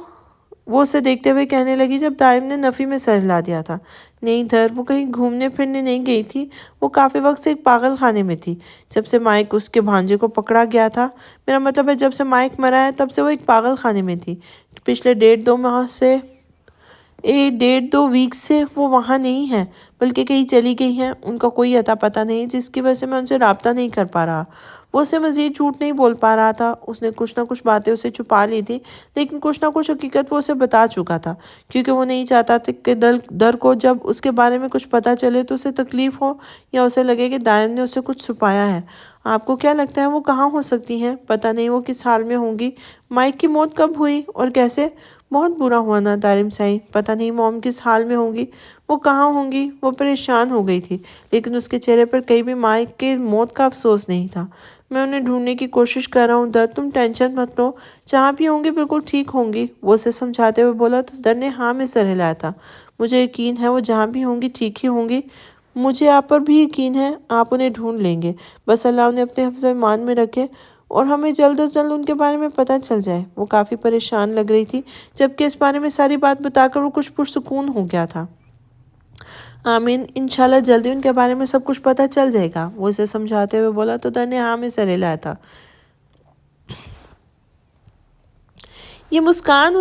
اسے دیکھتے ہوئے کہنے لگی جب دارم نے نفی میں سر ہلا دیا تھا۔ نہیں دھر، وہ کہیں گھومنے پھرنے نہیں گئی تھی، وہ کافی وقت سے ایک پاگل خانے میں تھی جب سے مائک اس کے بھانجے کو پکڑا گیا تھا۔ میرا مطلب ہے جب سے مائک مرا ہے تب سے وہ ایک پاگل خانے میں تھی۔ پچھلے 1.5-2 ویک سے وہ وہاں نہیں ہے، بلکہ کہیں چلی گئی ہیں۔ ان کا کوئی اتا پتہ نہیں، جس کی وجہ سے میں ان سے رابطہ نہیں کر پا رہا۔ وہ اسے مزید جھوٹ نہیں بول پا رہا تھا۔ اس نے کچھ نہ کچھ باتیں اسے چھپا لی تھی، لیکن کچھ نہ کچھ حقیقت وہ اسے بتا چکا تھا، کیونکہ وہ نہیں چاہتا تھا کہ در کو جب اس کے بارے میں کچھ پتہ چلے تو اسے تکلیف ہو یا اسے لگے کہ دارم نے اسے کچھ چھپایا ہے۔ آپ کو کیا لگتا ہے وہ کہاں ہو سکتی ہیں؟ پتہ نہیں وہ کس حال میں ہوں گی۔ مائک کی موت کب ہوئی اور کیسے؟ بہت برا ہوا نا دارم سائی، پتہ نہیں موم کس حال میں ہوں گی، وہ کہاں ہوں گی۔ وہ پریشان ہو گئی تھی، لیکن اس کے چہرے پر کہیں بھی مائک کے موت کا افسوس نہیں تھا۔ میں انہیں ڈھونڈنے کی کوشش کر رہا ہوں در، تم ٹینشن مت لو، جہاں بھی ہوں گی بالکل ٹھیک ہوں گی، وہ اسے سمجھاتے ہوئے بولا تو در نے ہاں میں سر ہلایا تھا۔ مجھے یقین ہے وہ جہاں بھی ہوں گی ٹھیک ہی ہوں گی۔ مجھے آپ پر بھی یقین ہے، آپ انہیں ڈھونڈ لیں گے، بس اللہ انہیں اپنے حفظ و ایمان میں رکھے۔ اور ہمیں جلد از جلد ان کے بارے میں پتہ چل جائے۔ وہ کافی پریشان لگ رہی تھی، جبکہ اس بارے میں ساری بات بتا کر وہ کچھ پرسکون ہو گیا تھا۔ آمین، انشاءاللہ جلدی ان کے بارے میں سب کچھ پتہ چل جائے گا، وہ اسے سمجھاتے ہوئے بولا تو در نے ہاں میں سر ہلایا تھا۔ یہ مسکان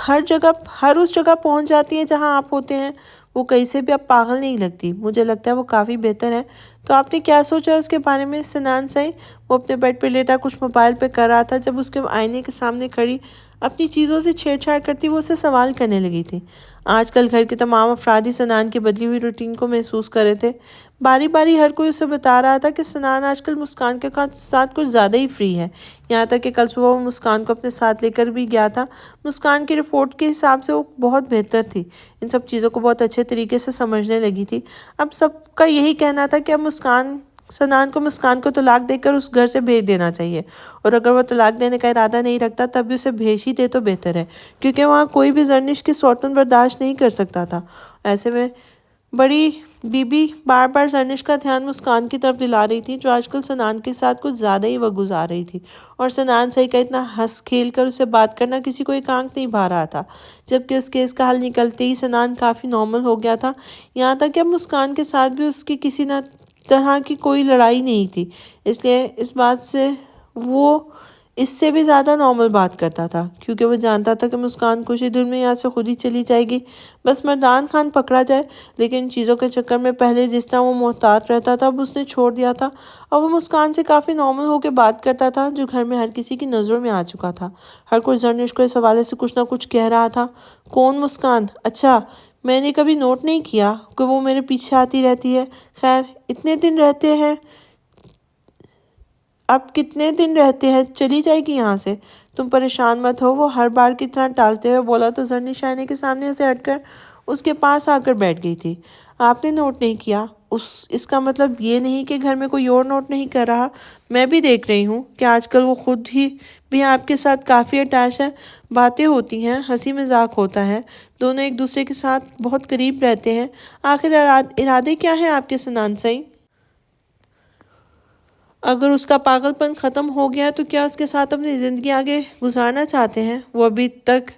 ہر اس جگہ پہنچ جاتی ہے جہاں آپ ہوتے ہیں۔ وہ کہیں سے بھی اب پاگل نہیں لگتی، مجھے لگتا ہے وہ کافی بہتر ہے۔ تو آپ نے کیا سوچا اس کے بارے میں سنان سائی؟ وہ اپنے بیڈ پہ لیٹا کچھ موبائل پہ کر رہا تھا جب اس کے آئینے کے سامنے کھڑی اپنی چیزوں سے چھیڑ چھاڑ کرتی وہ اسے سوال کرنے لگی تھی۔ آج کل گھر کے تمام افراد ہی سنان کی بدلی ہوئی روٹین کو محسوس کر رہے تھے۔ باری باری ہر کوئی اسے بتا رہا تھا کہ سنان آج کل مسکان کے ساتھ کچھ زیادہ ہی فری ہے، یہاں تک کہ کل صبح وہ مسکان کو اپنے ساتھ لے کر بھی گیا تھا۔ مسکان کی رپورٹ کے حساب سے وہ بہت بہتر تھی، ان سب چیزوں کو بہت اچھے طریقے سے سمجھنے لگی تھی۔ اب سب کا یہی کہنا تھا کہ اب سنان کو مسکان کو طلاق دے کر اس گھر سے بھیج دینا چاہیے، اور اگر وہ طلاق دینے کا ارادہ نہیں رکھتا تب بھی اسے بھیج ہی دے تو بہتر ہے، کیونکہ وہاں کوئی بھی زرنش کی سوتن برداشت نہیں کر سکتا تھا۔ ایسے میں بڑی بی بی بار بار زرنش کا دھیان مسکان کی طرف دلا رہی تھی، جو آج کل سنان کے ساتھ کچھ زیادہ ہی وقت گزار رہی تھی، اور سنان سائی کا اتنا ہنس کھیل کر اسے بات کرنا کسی کو ایک آنکھ نہیں بھا رہا تھا۔ جبکہ اس کیس کا حل نکلتے ہی سنان کافی نارمل ہو گیا تھا، یہاں تک کہ اب مسکان کے ساتھ بھی اس کی کسی نہ طرح کی کوئی لڑائی نہیں تھی، اس لیے اس بات سے وہ اس سے بھی زیادہ نارمل بات کرتا تھا، کیونکہ وہ جانتا تھا کہ مسکان کچھ ہی دن میں یہاں سے خود ہی چلی جائے گی، بس مردان خان پکڑا جائے۔ لیکن ان چیزوں کے چکر میں پہلے جس طرح وہ محتاط رہتا تھا اب اس نے چھوڑ دیا تھا، اور وہ مسکان سے کافی نارمل ہو کے بات کرتا تھا، جو گھر میں ہر کسی کی نظروں میں آ چکا تھا۔ ہر کوئی زرنش کو اس حوالے سے کچھ نہ کچھ کہہ رہا تھا۔ کون مسکان؟ اچھا، میں نے کبھی نوٹ نہیں کیا کہ وہ میرے پیچھے آتی رہتی ہے۔ خیر، اتنے دن رہتے ہیں، اب کتنے دن رہتے ہیں، چلی جائے گی یہاں سے۔ تم پریشان مت ہو، وہ ہر بار کی طرح ٹالتے ہوئے بولا تو زرنش آئینے کے سامنے سے ہٹ کر اس کے پاس آ کر بیٹھ گئی تھی۔ آپ نے نوٹ نہیں کیا، اس کا مطلب یہ نہیں کہ گھر میں کوئی اور نوٹ نہیں کر رہا۔ میں بھی دیکھ رہی ہوں کہ آج کل وہ خود ہی بھی آپ کے ساتھ کافی اٹیچ ہے، باتیں ہوتی ہیں، ہنسی مذاق ہوتا ہے، دونوں ایک دوسرے کے ساتھ بہت قریب رہتے ہیں۔ آخر ارادے کیا ہیں آپ کے سنان سائی؟ اگر اس کا پاگل پن ختم ہو گیا تو کیا اس کے ساتھ اپنی زندگی آگے گزارنا چاہتے ہیں؟ وہ ابھی تک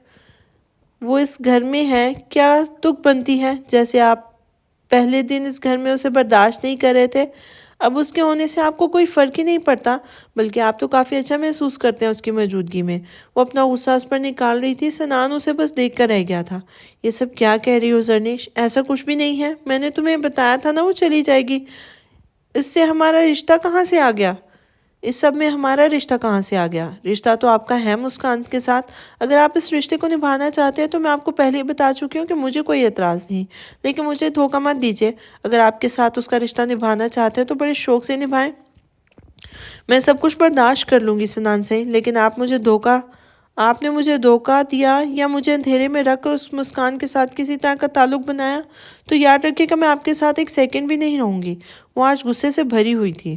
وہ اس گھر میں ہے، کیا تک بنتی ہے؟ جیسے آپ پہلے دن اس گھر میں اسے برداشت نہیں کر رہے تھے، اب اس کے ہونے سے آپ کو کوئی فرق ہی نہیں پڑتا، بلکہ آپ تو کافی اچھا محسوس کرتے ہیں اس کی موجودگی میں۔ وہ اپنا غصہ اس پر نکال رہی تھی، سنان اسے بس دیکھ کر رہ گیا تھا۔ یہ سب کیا کہہ رہی ہو زرنش؟ ایسا کچھ بھی نہیں ہے، میں نے تمہیں بتایا تھا نا وہ چلی جائے گی۔ اس سے ہمارا رشتہ کہاں سے آ گیا؟ اس سب میں ہمارا رشتہ کہاں سے آ گیا؟ رشتہ تو آپ کا ہے مسکان کے ساتھ، اگر آپ اس رشتے کو نبھانا چاہتے ہیں تو میں آپ کو پہلے ہی بتا چکی ہوں کہ مجھے کوئی اعتراض نہیں، لیکن مجھے دھوکہ مت دیجیے۔ اگر آپ کے ساتھ اس کا رشتہ نبھانا چاہتے ہیں تو بڑے شوق سے نبھائیں، میں سب کچھ برداشت کر لوں گی سنان سے، لیکن آپ نے مجھے دھوکہ دیا یا مجھے اندھیرے میں رکھ کر اس مسکان کے ساتھ کسی طرح کا تعلق بنایا تو یاد رکھیے کہ میں آپ کے ساتھ ایک سیکنڈ بھی نہیں رہوں گی۔ وہ آج غصے سے بھری ہوئی تھی۔